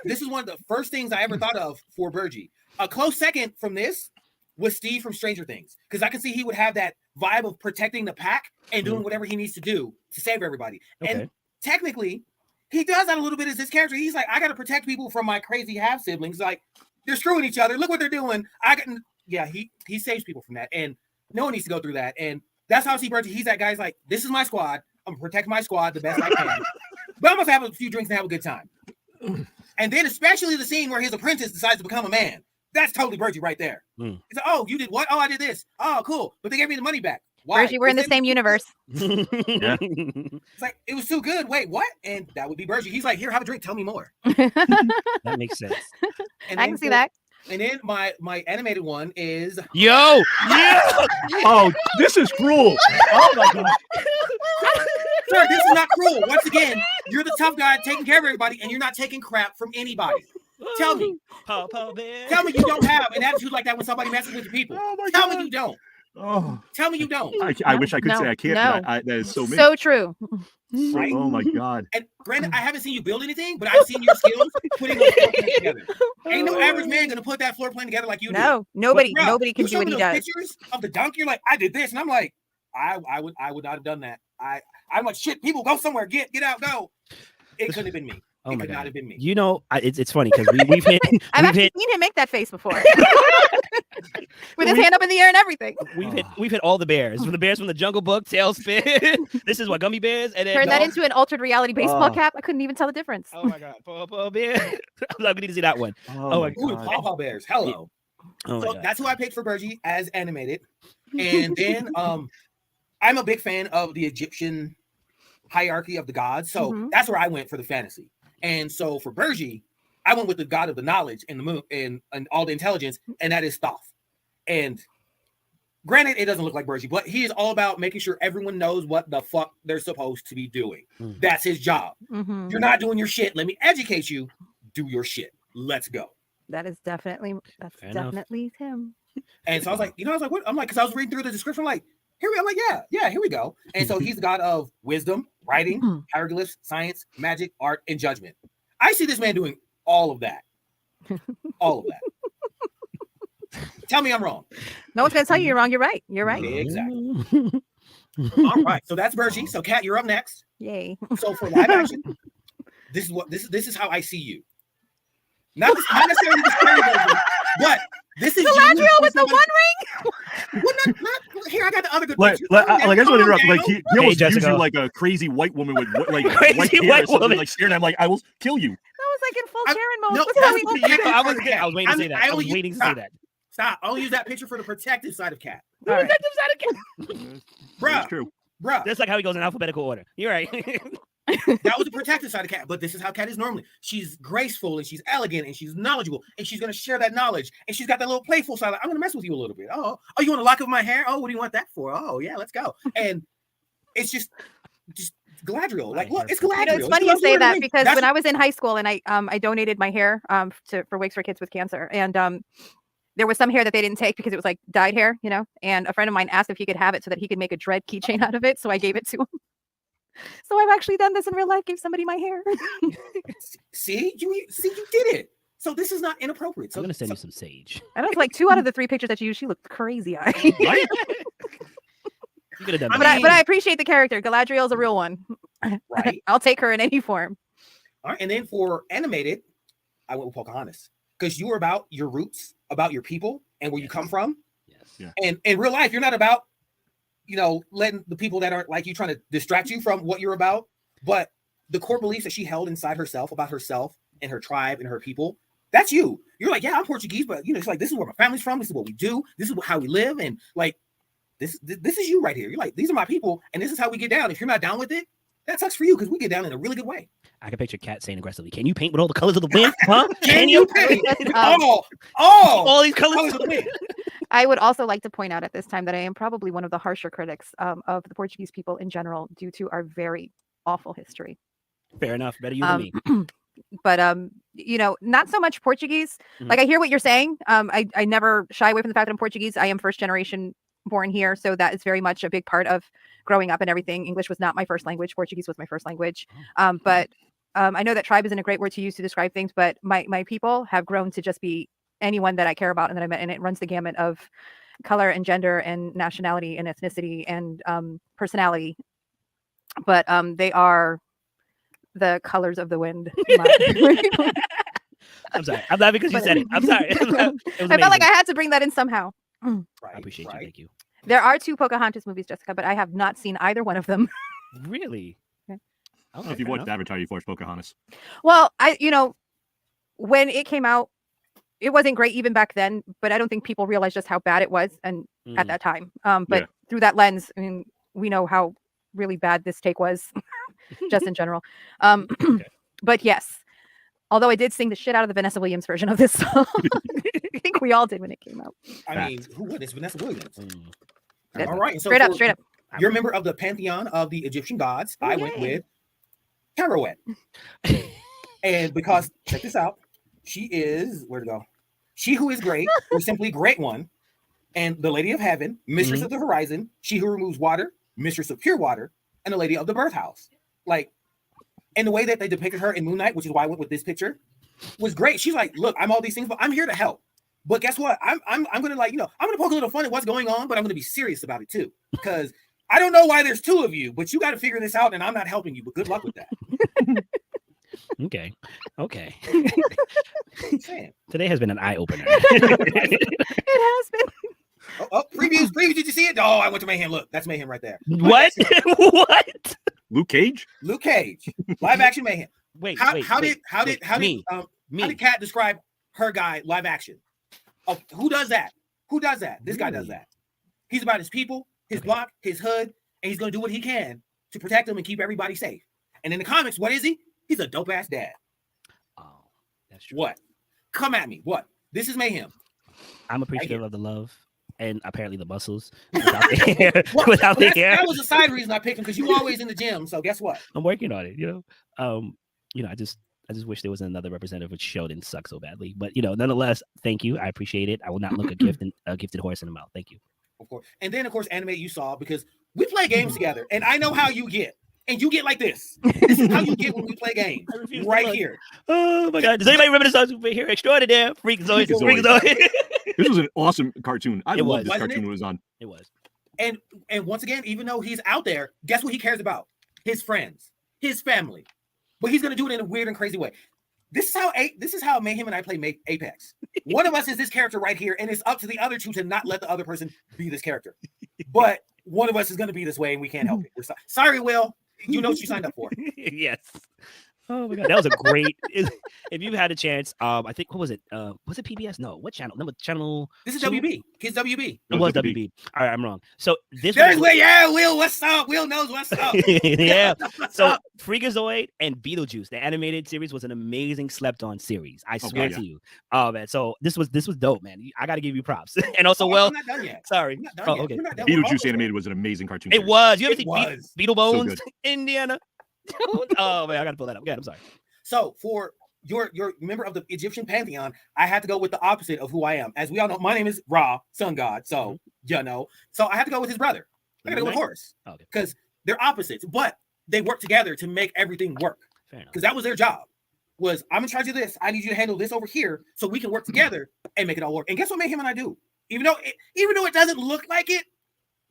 this is one of the first things I ever thought of for Bergie. A close second from this was Steve from Stranger Things, because I can see he would have that vibe of protecting the pack and doing whatever he needs to do to save everybody. Okay. And technically, he does that a little bit as this character. He's like, I got to protect people from my crazy half siblings. Like, they're screwing each other. Look what they're doing. He saves people from that, and no one needs to go through that. And that's how I see Bergie. He's that guy's like, this is my squad. I'm gonna protect my squad the best I can, but I'm gonna have a few drinks and have a good time. And then, especially the scene where his apprentice decides to become a man. That's totally Bergie right there. He's like, oh, you did what? Oh, I did this. Oh, cool. But they gave me the money back. Why? Bergie, we're in the same universe. Yeah. It's like, it was too good. Wait, what? And that would be Bergie. He's like, here, have a drink. Tell me more. That makes sense. And I can see that. And then my animated one is yeah. Oh, this is cruel. Oh my God. Sir, this is not cruel. Once again, you're the tough guy taking care of everybody, and you're not taking crap from anybody. Tell me you don't have an attitude like that when somebody messes with your people. Tell me you don't. Oh, tell me you don't. I wish I could say I can't. No. But that is so me. So true. Right? Oh my God. And granted, I haven't seen you build anything, but I've seen your skills putting a floor plan together. Ain't no average man gonna put that floor plan together like you do. No, nobody can you do what he does. Pictures of the dunk, you're like, I did this, and I'm like, I would not have done that. I'm like, shit, people go somewhere, get out, go. It couldn't have been me. It could not have been me. It's funny because we've hit. I've actually seen him make that face before, with his hand up in the air and everything. We've hit all the bears. From the bears from the Jungle Book, Tailspin. This is what Gummy Bears, and then turned that into an altered reality baseball cap. I couldn't even tell the difference. Oh my God, Paw Bear! We need to see that one. Oh my God. Paw Bears. Hello. So that's who I picked for Bergie as animated, and then I'm a big fan of the Egyptian hierarchy of the gods, so that's where I went for the fantasy. And so for Bergie, I went with the god of the knowledge and the moon and all the intelligence, and that is Thoth. And granted, it doesn't look like Bergie, but he is all about making sure everyone knows what the fuck they're supposed to be doing. That's his job. You're not doing your shit. Let me educate you. Do your shit. Let's go. That is definitely him. And so I was like, what? I'm like, because I was reading through the description, I'm like, here we go. I'm like, yeah, here we go. And so he's the god of wisdom, writing, hieroglyphs, science, magic, art, and judgment. I see this man doing all of that. All of that. Tell me I'm wrong. No one's gonna tell you you're wrong. You're right. You're right. Yeah, exactly. All right. So that's Bergie. So Kat, you're up next. Yay. So for live action, this is how I see you. Not necessarily the scary version, but this is Galadriel with the One Ring. Well, not here. I got the other good like, picture. like, I just want to interrupt. Calm Like, down. he almost Jessica. views you like a crazy white woman with like Crazy white hair white or something, woman. like staring at him like, I will kill you. That was like in full I'm- Karen mode. no, Look that's how the he- protective I was side of Cat. waiting to say that. I was waiting to say that. Stop. I'll use that picture for the protective side of Cat. All right. That's Bruh, true. bruh. That's like how he goes in alphabetical order. You're right. That was the protective side of Cat, but this is how Cat is normally. She's graceful and she's elegant and she's knowledgeable and she's gonna share that knowledge. And she's got that little playful side. Like, I'm gonna mess with you a little bit. Oh, you want to lock up my hair? Oh, what do you want that for? Oh, yeah, let's go. And it's just Galadriel. Like, look, it's Galadriel. You know, it's funny you It's say Lord of the that Rings. because That's when I was in high school and I donated my hair for Wigs for Kids with Cancer, and there was some hair that they didn't take because it was like dyed hair, you know. And a friend of mine asked if he could have it so that he could make a dread keychain out of it, so I gave it to him. So I've actually done this in real life. Gave somebody my hair. see, you did it. So this is not inappropriate. So I'm gonna send you some sage. And I was like 2 out of the 3 pictures that you used, she looked crazy eyed. Right? You could have done I that. mean- But I appreciate the character. Galadriel's a real one. right. I'll take her in any form. All right. And then for animated, I went with Pocahontas because you were about your roots, about your people, and where you come from. Yes. Yeah. And in real life, you're not about, letting the people that aren't like you trying to distract you from what you're about. But the core beliefs that she held inside herself about herself and her tribe and her people, that's you. You're like, yeah, I'm Portuguese, but it's like, this is where my family's from. This is what we do. This is how we live. And like, this is you right here. You're like, these are my people, and this is how we get down. If you're not down with it, that sucks for you because we get down in a really good way. I can picture Cat saying aggressively, "Can you paint with all the colors of the wind? Huh? Can you paint all all these colors?" colors of the wind? I would also like to point out at this time that I am probably one of the harsher critics of the Portuguese people in general due to our very awful history. Fair enough. Better you than me. But not so much Portuguese. Mhm. Like I hear what you're saying. I never shy away from the fact that I'm Portuguese. I am first generation born here, so that is very much a big part of growing up and everything. English was not my first language. Portuguese was my first language. But I know that tribe isn't a great word to use to describe things, but my people have grown to just be anyone that I care about and that I met, and it runs the gamut of color and gender and nationality and ethnicity and personality. But they are the colors of the wind. I'm sorry. I'm laughing because you said it. I'm sorry. It was I felt like amazing. I had to bring that in somehow. Right, I appreciate you. right. Thank you. There are 2 Pocahontas movies, Jessica, but I have not seen either one of them. Really? Yeah. Okay, If you fair watched enough. Avatar, you watched Pocahontas. Well, when it came out, it wasn't great even back then, but I don't think people realized just how bad it was and at Mhm. that time. But Yeah. through that lens, I mean, we know how really bad this take was just in general. Okay. But yes, although I did sing the shit out of the Vanessa Williams version of this song. I think we all did when it came out. I mean, who would? It's Vanessa Williams. Mm. That's All right. And so straight up, for- straight up. You're a member of the pantheon of the Egyptian gods. I went Yay. with Carouette. And because, check this out, she is, where to go? She who is great, or simply great one, and the Lady of Heaven, Mistress of the Horizon, she who removes water, Mistress of pure water, and the Lady of the Birth House. Like, and the way that they depicted her in Moon Knight, which is why I went with this picture, was great. She's like, look, I'm all these things, but I'm here to help. But guess what? I'm gonna I'm gonna poke a little fun at what's going on, but I'm gonna be serious about it too. Because I don't know why there's 2 of you, but you got to figure this out, and I'm not helping you. But good luck with that. Okay. Okay. Just saying. Today has been an eye opener. It has been. Oh, previews. Did you see it? Oh, I went to Mayhem. Look, that's Mayhem right there. What? What? Luke Cage? Luke Cage, live action Mayhem. Wait. How wait, did me? Kat describe her guy live action? Oh, who does that? Who does that? This guy does Really? that. He's about his people, his block, his hood, and he's gonna do what he can to protect them and keep everybody safe. And in the comics, what is he? He's a dope ass dad. Oh, that's true. What? Come at me. What? This is Mayhem. I'm appreciative of the love and apparently the muscles without the hair. Well, without the hair. that was a side reason I picked him because you always in the gym. So guess what? I'm working on it. I just wish there was another representative which show didn't suck so badly. But nonetheless, thank you. I appreciate it. I will not look a gifted horse in the mouth. Thank you. Of course. And then, of course, anime you saw because we play games together, and I know how you get. And you get like this. This is how you get when we play games. I refuse to Right look. here. Oh my god! Does anybody remember this superhero extraordinaire? Freakazoid. Freakazoid. This was an awesome cartoon. I It love was. this Wasn't cartoon it? when it was on. It was. And once again, even though he's out there, guess what he cares about? His friends, his family. But he's gonna do it in a weird and crazy way. This is how Mayhem and I play Apex. One of us is this character right here, and it's up to the other 2 to not let the other person be this character. But one of us is going to be this way and we can't help it. We're sorry, Will. You know what you signed up for. Yes. Oh my god, that was a great. If you've had a chance, I think what was it? Was it PBS? No, what channel? Number channel. This is WB. Kids WB. It was WB. All right, I'm wrong. So this. There's Will. Yeah, Will. What's up? Will knows what's up. Yeah. What's So up? Freakazoid and Beetlejuice, the animated series, was an amazing slept-on series. I swear to you. Oh man, so this was dope, man. I got to give you props. And also, I'm not done yet. sorry. I'm not done Oh, yet. okay. We're not done. We're almost Beetlejuice animated was an amazing cartoon. It series. was. You ever It see was. Beetlebones, good. Indiana? Oh man, I got to pull that up. Yeah, I'm sorry. So for your member of the Egyptian pantheon, I had to go with the opposite of who I am. As we all know, my name is Ra, sun god. So you know, so I had to go with his brother. I got to go with Horus Okay. because they're opposites, but they work together to make everything work. Fair enough. Because that was their job. Was I'm in charge of this. I need you to handle this over here so we can work together and make it all work. And guess what? Him and I do. Even though it doesn't look like it,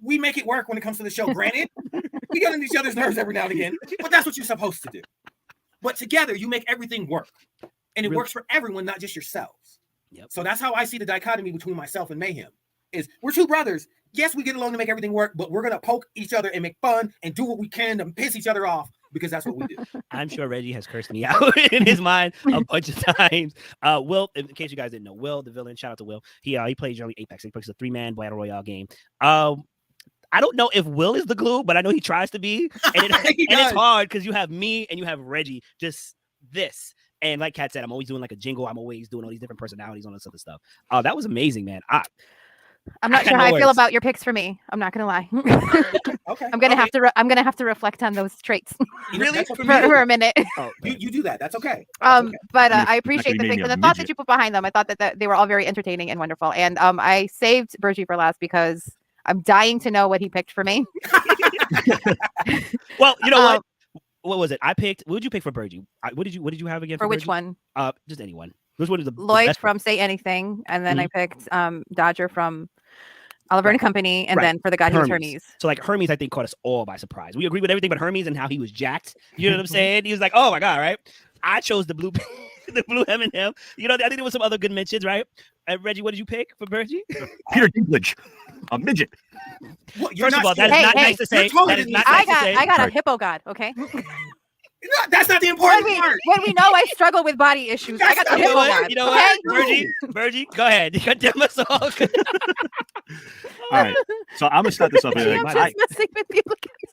we make it work when it comes to the show. Granted, we get on each other's nerves every now and again, but that's what you're supposed to do. But together, you make everything work, and it works for everyone, not just yourselves. Yep. So that's how I see the dichotomy between myself and Mayhem. Is we're two brothers. Yes, we get along to make everything work, but we're gonna poke each other and make fun and do what we can to piss each other off because that's what we do. I'm sure Reggie has cursed me out in his mind a bunch of times. Will, in case you guys didn't know, Will, the villain, shout out to Will. He plays generally Apex. He plays a 3-man battle royale game. I don't know if Will is the glue, but I know he tries to be. And, it's hard because you have me and you have Reggie, just this. And like Kat said, I'm always doing like a jingle. I'm always doing all these different personalities on this other stuff. That was amazing, man. I'm not sure how I feel about your picks for me. I'm not gonna lie. Okay. I'm gonna have to reflect on those traits Really? for a minute. Oh, You do that. That's okay. That's okay. But I appreciate the actually made picks me and a the thought that midget. you put behind them. I thought that they were all very entertaining and wonderful. And I saved Bergie for last because I'm dying to know what he picked for me. Well, you know what? What was it? I picked. What did you pick for Bergie? What did you have again? For which Bergie? one? Just anyone. Which one is the Lloyd best from Say Anything, and then I picked Dodger from Oliver and Company, and then for the guy who was Hermes. So like Hermes, I think caught us all by surprise. We agree with everything but Hermes and how he was jacked. You know what I'm saying? He was like, oh my god, right? I chose the blue, the blue M&M. You know, I think there was some other good mentions, right? Reggie, what did you pick for Bergie? Peter Dinklage, a midget. What, First of all, that is not nice to say. That is not nice to say. I got a hippo god. Okay. That's not the important part. When we know I struggle with body issues, I got the hippo god. You know okay? what? Bergie, go ahead. You condemn us all. All right, so I'm gonna start this up. I'm Here. just messing with you.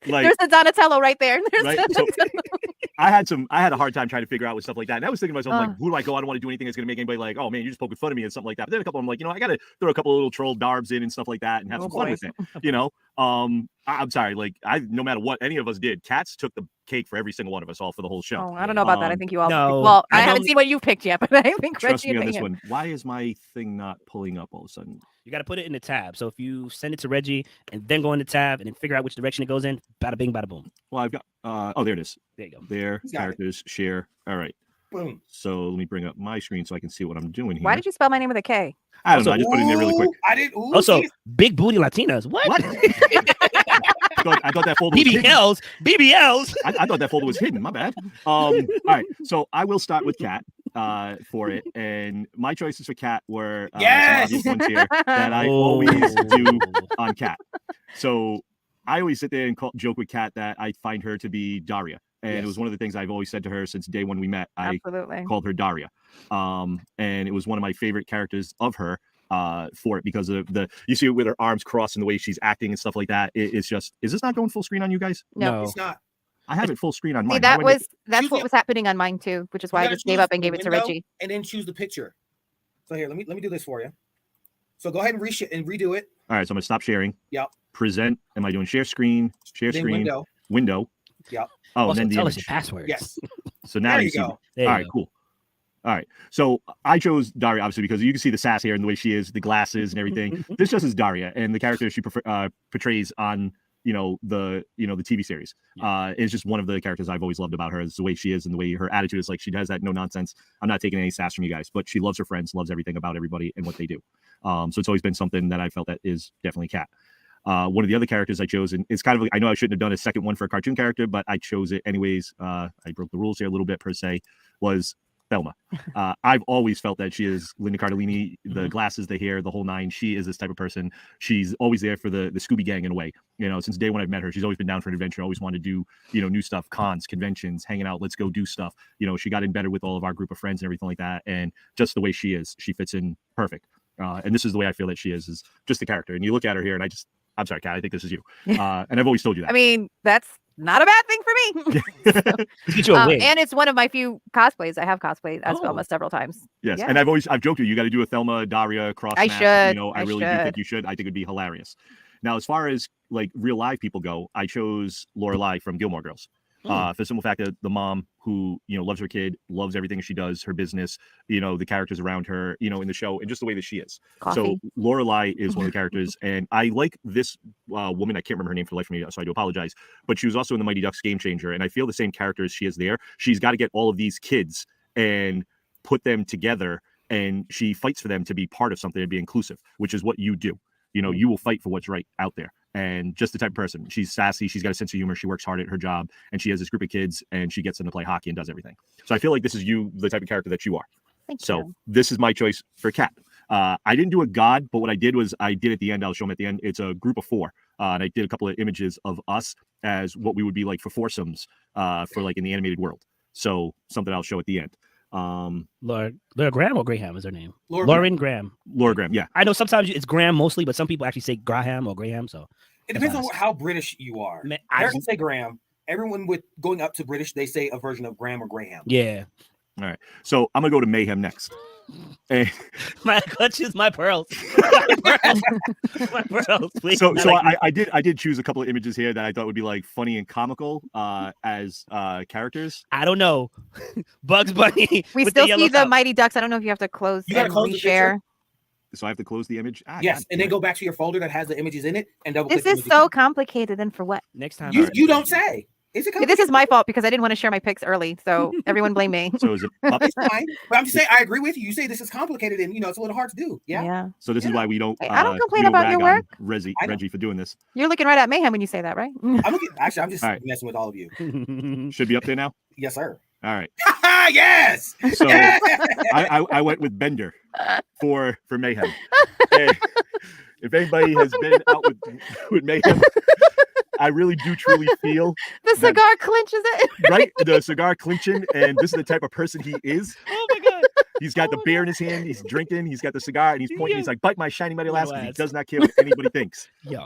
Like, There's the Donatello right there. There's right? So, I had a hard time trying to figure out with stuff like that. And I was thinking to myself, like, who do I go? I don't want to do anything that's going to make anybody like, oh man, you're just poking fun of me and something like that. But then a couple of them like, you know, I got to throw a couple of little troll darbs in and stuff like that and have some fun with it. You know, I'm sorry, like no matter what any of us did, Cats took the cake for every single one of us all for the whole show. Oh, I don't know about that. I think you all. No, well, I haven't seen what you've picked yet, but I think Trust Reggie me on and this Mayhem. one. Why is my thing not pulling up all of a sudden? You got to put it in the tab. So if you send it to Reggie and then go in the tab and then figure out which direction it goes in, bada bing, bada boom. Well, I've got. Oh, there it is. There you go. There, characters, share. All right. Boom. So let me bring up my screen so I can see what I'm doing here. Why did you spell my name with a K? I don't know. I just put it in there really quick. I did. Also, big booty Latinas. What? I thought that folder was hidden. BBLs. I thought that folder was hidden. My bad. All right. So I will start with Cat for it. And my choices for Cat were some obvious ones here that I always do on Cat. So I always sit there and joke with Kat that I find her to be Daria. And it was one of the things I've always said to her since day one we met. I called her Daria. And it was one of my favorite characters of her for it because of you see it with her arms crossed and the way she's acting and stuff like that. It's just, is this not going full screen on you guys? No, it's not. I have it full screen on mine. See, that's what was happening on mine too, which is why I just gave up and gave it to Reggie. And then choose the picture. So here, let me do this for you. So go ahead and redo it. All right, so I'm gonna stop sharing. Yep. Present. Am I doing share screen? Share then screen. Window. Yep. Oh, and then the tell image. us your passwords. Yes. So now there you you see. go. All right, cool. All right. So I chose Daria obviously because you can see the sass here and the way she is, the glasses and everything. This just is Daria and the character she portrays on the TV series. Is just one of the characters I've always loved about her is the way she is and the way her attitude is like she has that no nonsense. I'm not taking any sass from you guys, but she loves her friends, loves everything about everybody and what they do. So it's always been something that I felt that is definitely Kat. One of the other characters I chose, and it's kind of, I know I shouldn't have done a second one for a cartoon character, but I chose it anyways. I broke the rules here a little bit per se, was Thelma. I've always felt that she is Linda Cardellini, the glasses, the hair, the whole nine. She is this type of person. She's always there for the Scooby Gang in a way. You know, since day one I've met her, she's always been down for an adventure. Always wanted to do, you know, new stuff, cons, conventions, hanging out. Let's go do stuff. You know, she got in better with all of our group of friends and everything like that. And just the way she is, she fits in perfect. And this is the way I feel that she is just the character. And you look at her here, and I'm sorry, Kat, I think this is you. And I've always told you that. I mean, that's not a bad thing for me. Get you a wig. And it's one of my few cosplays. I have cosplayed as Thelma several times. Yes, Yeah. and I've joked with you got to do a Thelma Daria cross. I match. should. You know, I really do think you should. I think it'd be hilarious. Now, as far as like real live people go, I chose Lorelai from Gilmore Girls. For the simple fact that the mom who, you know, loves her kid, loves everything she does, her business, you know, the characters around her, you know, in the show, and just the way that she is. Coffee. So Lorelai is one of the characters, and I like this woman. I can't remember her name for the life of me, so I do apologize. But she was also in the Mighty Ducks Game Changer, and I feel the same character as she is there. She's got to get all of these kids and put them together, and she fights for them to be part of something and be inclusive, which is what you do. You know, you will fight for what's right out there. And just the type of person. She's sassy. She's got a sense of humor. She works hard at her job, and she has this group of kids, and she gets them to play hockey and does everything. So I feel like this is you, the type of character that you are. Thank so you. this is my choice for Kat. I didn't do a god, but what I did was I did at the end. I'll show them at the end. It's a group of 4, and I did a couple of images of us as what we would be like for foursomes, for like in the animated world. So something I'll show at the end. Laura Graham or Graham is her name? Lauren Graham. Laura Graham, yeah. I know sometimes it's Graham mostly, but some people actually say Graham or Graham. So It depends on how British you are. Man, Americans say Graham. Everyone with going up to British, they say a version of Graham or Graham. Yeah. All right. So I'm gonna go to Mayhem next. And My clutches, my pearls. My pearls, please. so I did choose a couple of images here that I thought would be like funny and comical as characters. I don't know. Bugs Bunny. We with still yellow see the top. Mighty Ducks. I don't know if you have to close You gotta and close the reshare. So I have to close the image. Yes, God and then go back to your folder that has the images in it and double This click. is so complicated, and for what? Next time. You don't say. Is it This is my fault because I didn't want to share my picks early, so everyone blame me. So is it up? It's fine. But I'm just saying, I agree with you. You say this is complicated and, you know, it's a little hard to do. Yeah. So this is why we don't. Hey, I don't complain we don't about your rag on work. I know. Reggie for doing this. You're looking right at Mayhem when you say that, right? I'm just All right. messing with all of you. Should be up there now. Yes, sir. All right. Yes. So Yes! I went with Bender for Mayhem. And if anybody has been out with Mayhem, I really do truly feel The cigar clinches it. right, the cigar clinching, and this is the type of person he is. Oh my god. He's got the beer in his hand, he's drinking, he's got the cigar, and he's pointing. He's like, "Bite my shiny metal ass," because he does not care what anybody thinks. Yo.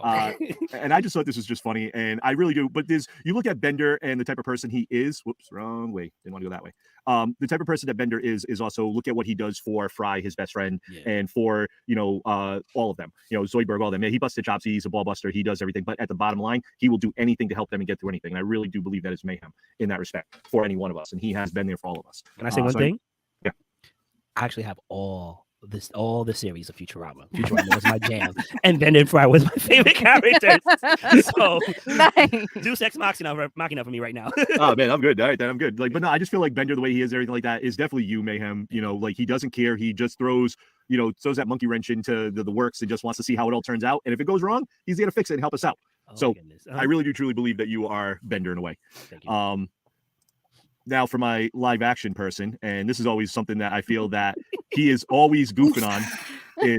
And I just thought this was just funny, and I really do. But you look at Bender and the type of person he is. Whoops, wrong way. Didn't want to go that way. The type of person that Bender is also look at what he does for Fry, his best friend, and for all of them. You know, Zoidberg, all of them. Yeah, he busted chops. He's a ball buster. He does everything. But at the bottom line, he will do anything to help them and get through anything. And I really do believe that is Mayhem in that respect for any one of us, and he has been there for all of us. Can I say one thing? Yeah. I actually have all the series of Futurama. Futurama was my jam, and Bender Fry was my favorite character. So Nice. do Sex Machina for me right now. Oh man, I'm good. All right, then I'm good. Like, but no, I just feel like Bender, the way he is, everything like that, is definitely you, Mayhem. You know, like he doesn't care. He just throws that monkey wrench into the works and just wants to see how it all turns out. And if it goes wrong, he's gonna fix it and help us out. So I really do truly believe that you are Bender in a way. Thank you. Now for my live action person, and this is always something that I feel that he is always goofing on, is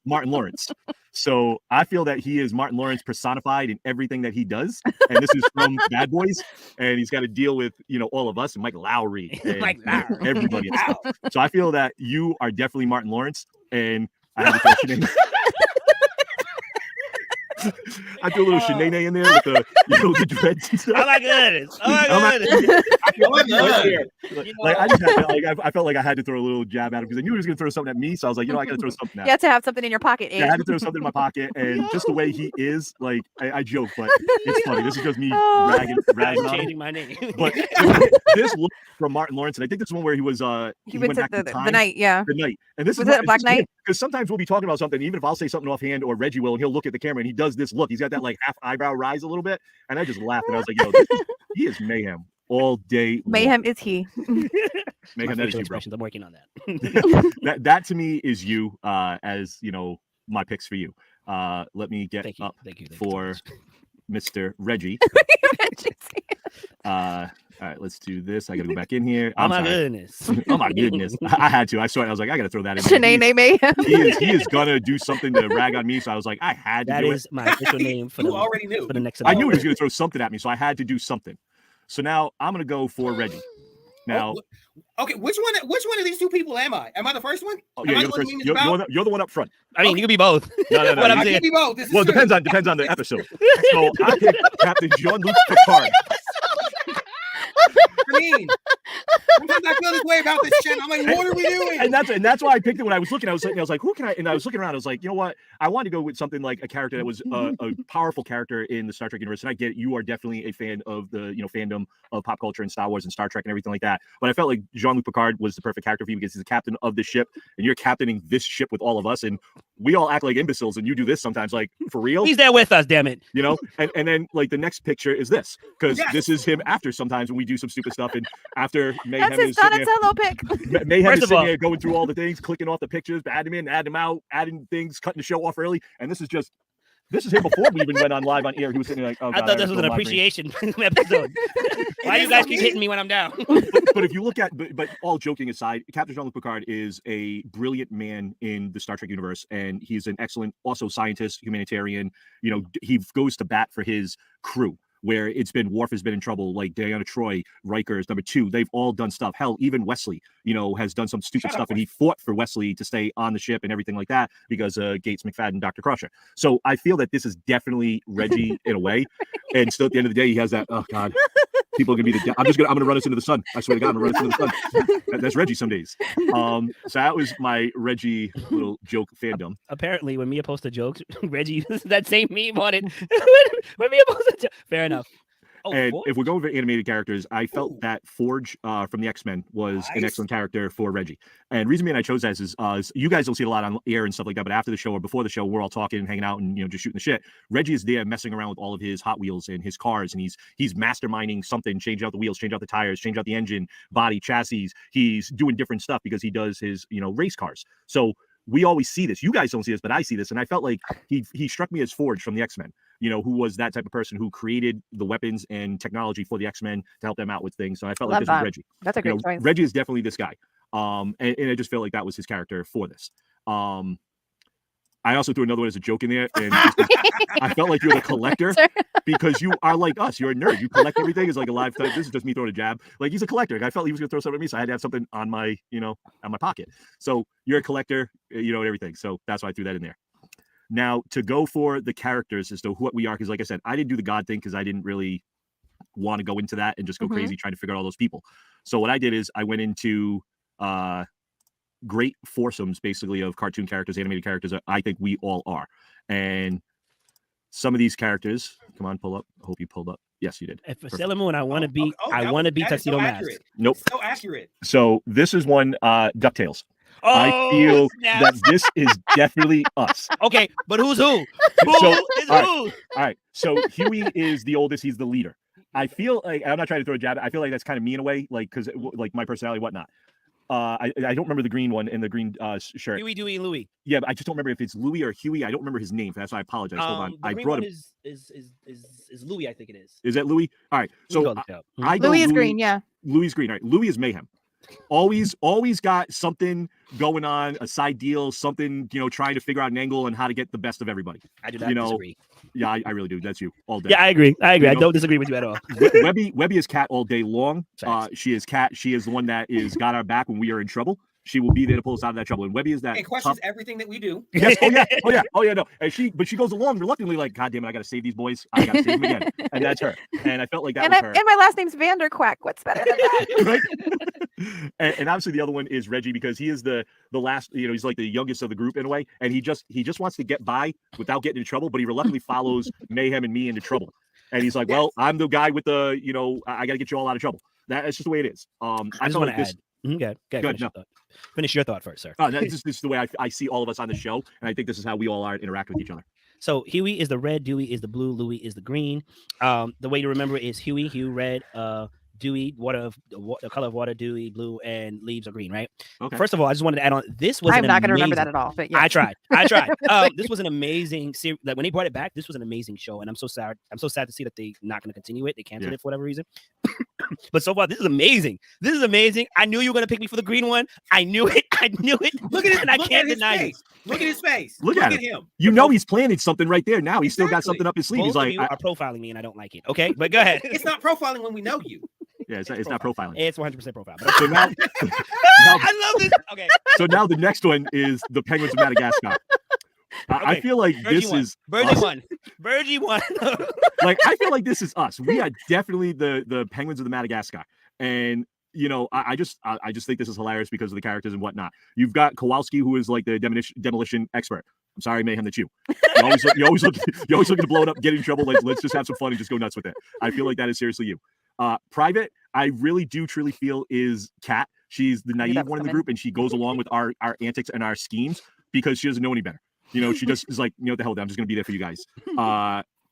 Martin Lawrence. So I feel that he is Martin Lawrence personified in everything that he does. And this is from Bad Boys, and he's got to deal with all of us and Mike Lowry and everybody and stuff. So I feel that you are definitely Martin Lawrence, and I have a question. I do a little shenane in there with the dreads and stuff. Oh my goodness! Oh my goodness! I felt like I had to throw a little jab at him because I knew he was going to throw something at me. So I was like, I got to throw something at him. You have to have something in your pocket. Yeah, I had to throw something in my pocket, and just the way he is, like I joke, but it's funny. This is just me ragging on him. Changing my name. But this look from Martin Lawrence, and I think this is one where he was he went to back in time, the night, yeah. the night, and this Was is it Black Knight? Because sometimes we'll be talking about something, even if I'll say something offhand or Reggie will, and he'll look at the camera and he does this look. He's got that like half eyebrow rise a little bit, and I just laughed and I was like, he is Mayhem all day long. Mayhem is he. Mayhem, that is you, bro. I'm working on that. that to me is you, as my picks for you. Let me get up thank you for so Mr. Reggie. All right, let's do this. I got to go back in here. Oh I'm my sorry. goodness. Oh my goodness. I had to. I swear. I was like, I got to throw that in. Shanae made him. He is gonna do something to rag on me. So I was like, I had to That do is my official name for You the already knew. for the next. I knew he was episode. gonna throw something at me, so I had to do something. So now I'm gonna go for Reggie. Now, Okay, which one of these two people am I? Am I the first one? oh, Am yeah, I you're the the one first. memes You're about? the one up front. I mean, you could be both. No. What I'm I saying. can be both. This is Well, it true. depends on the episode. So I picked Captain Jean-Luc Picard. I mean, sometimes I feel this way about this shit. I'm like, what are we doing? And that's why I picked it when I was looking. I was like, who can I? And I was looking around. I was like, you know what? I wanted to go with something like a character that was a powerful character in the Star Trek universe. And I get it, you are definitely a fan of the fandom of pop culture and Star Wars and Star Trek and everything like that. But I felt like Jean-Luc Picard was the perfect character for you because he's the captain of the ship, and you're captaining this ship with all of us, and we all act like imbeciles, and you do this sometimes, like for real. He's there with us, damn it. And then like the next picture is this, because Yes. this is him after sometimes when we do some stupid stuff, and after Mayhem That's his is sitting Donatello pick. there, Mayhem First is of sitting all- there going through all the things, clicking off the pictures, adding them in, adding them out, adding things, cutting the show off early, and this is him before we even went on live on air. He was sitting there like, oh, I God, thought this gotta was an go live read. appreciation episode. Why you guys keep hitting me when I'm down? But if you look at, but all joking aside, Captain Jean-Luc Picard is a brilliant man in the Star Trek universe, and he's an excellent, also scientist, humanitarian. He goes to bat for his crew. Where it's been Worf has been in trouble, like Diana Troy, Riker is number 2. They've all done stuff. Hell, even Wesley, has done some stupid stuff, and he fought for Wesley to stay on the ship and everything like that because Gates, McFadden, Dr. Crusher. So I feel that this is definitely Reggie in a way, and still at the end of the day, he has that. Oh God, people are gonna be the. I'm gonna run us into the sun. I swear to God, I'm gonna run us into the sun. That's Reggie some days. So that was my Reggie little joke fandom. Apparently, when Mia posted jokes, Reggie uses that same meme on it. when Mia posted jokes. Fair enough. Oh, And Forge? if we're going for animated characters, I felt that Forge from the X-Men was an Nice. excellent character for Reggie. And reason being I chose that is you guys don't see it a lot on air and stuff like that, but after the show or before the show, we're all talking and hanging out and just shooting the shit. Reggie is there messing around with all of his Hot Wheels and his cars, and he's masterminding something, changing out the wheels, change out the tires, change out the engine, body, chassis. He's doing different stuff because he does his race cars. So we always see this. You guys don't see this, but I see this, and I felt like he struck me as Forge from the X-Men. Who was that type of person who created the weapons and technology for the X-Men to help them out with things. So I felt like Love this that. was Reggie. That's a great choice. Reggie is definitely this guy. And I just felt like that was his character for this. I also threw another one as a joke in there, and I felt like you're the collector because you are like us. You're a nerd. You collect everything. It's like a live type. This is just me throwing a jab. Like he's a collector. I felt he was gonna throw something at me, so I had to have something on my, on my pocket. So you're a collector, and everything. So that's why I threw that in there. Now, to go for the characters as to what we are, because like I said, I didn't do the God thing because I didn't really want to go into that and just go crazy trying to figure out all those people. So what I did is I went into great foursomes, basically, of cartoon characters, animated characters that I think we all are. And some of these characters, come on, pull up. I hope you pulled up. Yes, you did. And for Sailor Moon, I want to be. I that want to be that is so Tuxedo Mask. accurate. Nope. So accurate. So this is one, DuckTales. Oh, I feel snap. that this is definitely us. Okay, but who's who? Who So, is all right. who? All right. So Huey is the oldest. He's the leader. I feel like I'm not trying to throw a jab. I feel like that's kind of me in a way, like because like my personality, whatnot. I don't remember the green one in the green shirt. Huey, Dewey, and Louie. Yeah, but I just don't remember if it's Louis or Huey. I don't remember his name. That's why I apologize. Hold on. The I green brought one him. is Louie, I think it is. Is that Louis? All right. We can So go look it up. I go Louis is green, yeah. Louis is green. All right. Louis is mayhem. Always got something going on, a side deal, something, trying to figure out an angle and how to get the best of everybody. I do not disagree. Yeah, I really do. That's you all day. Yeah, I agree. I You know? don't disagree with you at all. Webby is Cat all day long. Facts. She is Cat. She is the one that is got our back when we are in trouble. She will be there to pull us out of that trouble. And Webby is that And questions everything that we do. Yes. Oh yeah. No. And she goes along reluctantly, like, God damn it, I gotta save these boys. I gotta save them again. And that's her. And I felt like that And, was her. and my last name's Vanderquack. What's better than that? Right? and obviously the other one is Reggie because he is the last. He's like the youngest of the group in a way, and he just wants to get by without getting in trouble, but he reluctantly follows Mayhem and me into trouble. And he's like, well, I'm the guy with the, I got to get you all out of trouble. That's just the way it is. I I just felt want like to this. add. Finish your thought. Finish your thought first, sir. This is the way I see all of us on the show, and I think this is how we all are interact with each other. So Huey is the red, Dewey is the blue, Louie is the green. The way to remember is Huey, red, Dewey, the color of water, Dewey, blue, and leaves are green, right? Okay. First of all, I just wanted to add on. This was I'm not going to remember that at all. But yeah. I tried. This was an amazing series. Like when they brought it back, this was an amazing show, and I'm so sad. I'm so sad to see that they're not going to continue it. They canceled it for whatever reason. But so far, this is amazing. This is amazing. I knew you were gonna pick me for the green one. I knew it. I knew it. Look at it. And I Look can't at his deny face. Look at his face. Look at him. You know he's planning something right there now. He's still got Exactly. something up his sleeve. Both He's of like, you are profiling me, and I don't like it. Okay, but go ahead. It's not profiling when we know you. yeah, it's not profiling. It's 100% profile. But So now, I love this. Okay. so now the next one is the Penguins of Madagascar. I Okay. feel like Virgie this won. is Virgie us. won. Virgie won. Like I feel like this is us. We are definitely the Penguins of the Madagascar, and you know I just think this is hilarious because of the characters and whatnot. You've got Kowalski, who is like the demolition expert. I'm sorry, Mayhem, that's you. You're always looking to blow it up, get in trouble. Like let's just have some fun and just go nuts with it. I feel like that is seriously you. Private, I really do truly feel is Kat. She's the naive one in the group, and she goes along with our antics and our schemes because she doesn't know any better. You know, she just is like, you know, what the hell, I'm just gonna be there for you guys.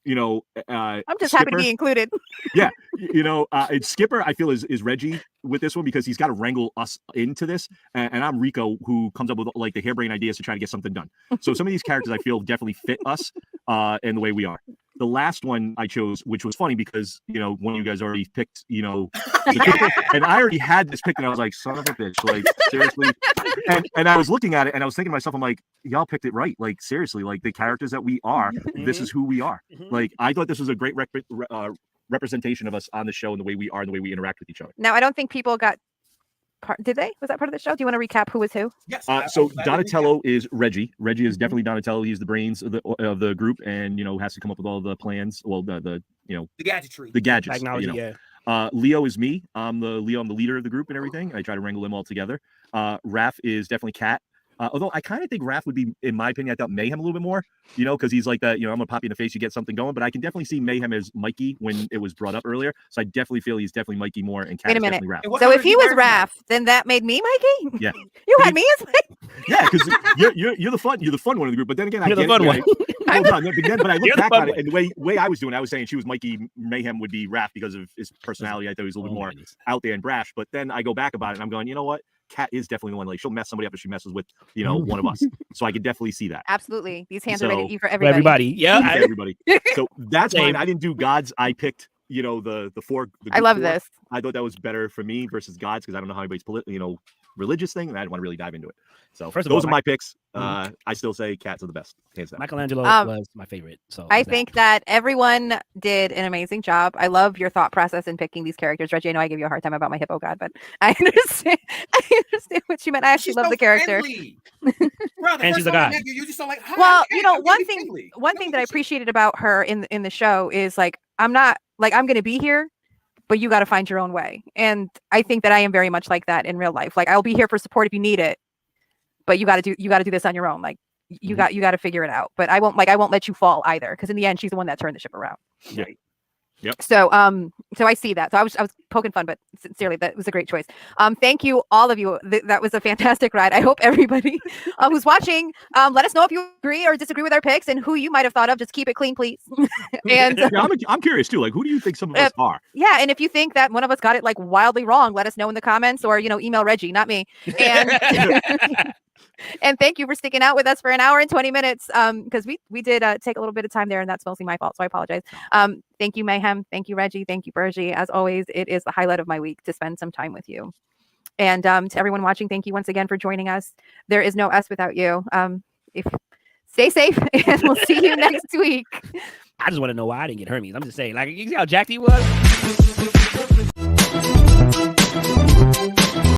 You know, I'm just happy to be included. Yeah, you know, it's Skipper. I feel is Reggie with this one because he's got to wrangle us into this, and I'm Rico, who comes up with like the harebrained ideas to try to get something done. So some of these characters I feel definitely fit us and the way we are. The last one I chose, which was funny because you know one of you guys already picked, you know, and I already had this picked, and I was like, son of a bitch, like seriously. And I was looking at it, and I was thinking to myself, I'm like, y'all picked it right, like seriously, like the characters that we are, this is who we are. Like I thought this was a great representation of us on the show and the way we are and the way we interact with each other. Now, I don't think people got did they? Was that part of the show? Do you want to recap who was who? Yes. So Donatello is Reggie. Reggie is definitely Donatello. He's the brains of the group, and you know has to come up with all the plans. Well, the you know the gadgetry, the gadgets. Technology, you know. yeah. Leo is me. I'm the leader of the group and everything. I try to wrangle them all together. Raph is definitely Kat. Although I kind of think Raph would be, in my opinion, I thought Mayhem a little bit more, you know, because he's like that, you know, I'm gonna pop you in the face, you get something going. But I can definitely see Mayhem as Mikey when it was brought up earlier. So I definitely feel he's definitely Mikey more, and Kat is definitely Raph. So if he was Raph, then that made me Mikey? Yeah. You had me as Mikey? Yeah, because you're the fun one in the group. But then again, You're the fun one. But I look back at it, and the way I was doing, I was saying she was Mikey, Mayhem would be Raph because of his personality. I thought he was a little bit more out there and brash. But then I go back about it, and I'm going, you know what? Kat is definitely the one. Like she'll mess somebody up if she messes with, you know, one of us. So I could definitely see that. Absolutely. These hands are So- ready for everybody. Everybody. Yeah. Everybody. So that's Same. mine. I didn't do gods. I picked, you know, the four. The I group love four. this. I thought that was better for me versus gods because I don't know how anybody's religious thing, and I didn't want to really dive into it. So First of those all, are my picks. I still say Cats are the best. Hands down. Michelangelo was my favorite. So I think that everyone did an amazing job. I love your thought process in picking these characters. Reggie, I know I give you a hard time about my hippo god, but I understand. I understand what you meant. I actually She's love so the character. friendly. Bro, the And first she's a time I god. met you, you're just so like, hi, Well, hey, you know, I'm one really thing friendly. that I appreciated about her in the show is like I'm not like I'm gonna be here, but you got to find your own way. And I think that I am very much like that in real life. Like I'll be here for support if you need it, but you got to do this on your own. Like you got to figure it out. But I won't let you fall either, because in the end she's the one that turned the ship around. Yeah. Yep. So so I see that. So I was poking fun, but sincerely, that was a great choice. Thank you, all of you. That was a fantastic ride. I hope everybody who's watching, let us know if you agree or disagree with our picks and who you might have thought of. Just keep it clean, please. And Yeah, I'm curious too. Like, who do you think some of us are? yeah, and if you think that one of us got it like wildly wrong, let us know in the comments, or email Reggie, not me. And and thank you for sticking out with us for an hour and 20 minutes. Because we did take a little bit of time there, and that's mostly my fault, so I apologize. Thank you, Mayhem. Thank you, Reggie. Thank you, Virgie. As always, it is the highlight of my week to spend some time with you. And to everyone watching, thank you once again for joining us. There is no us without you. Stay safe, and we'll see you next week. I just want to know why I didn't get Hermes. I'm just saying, like, you see how jacked he was?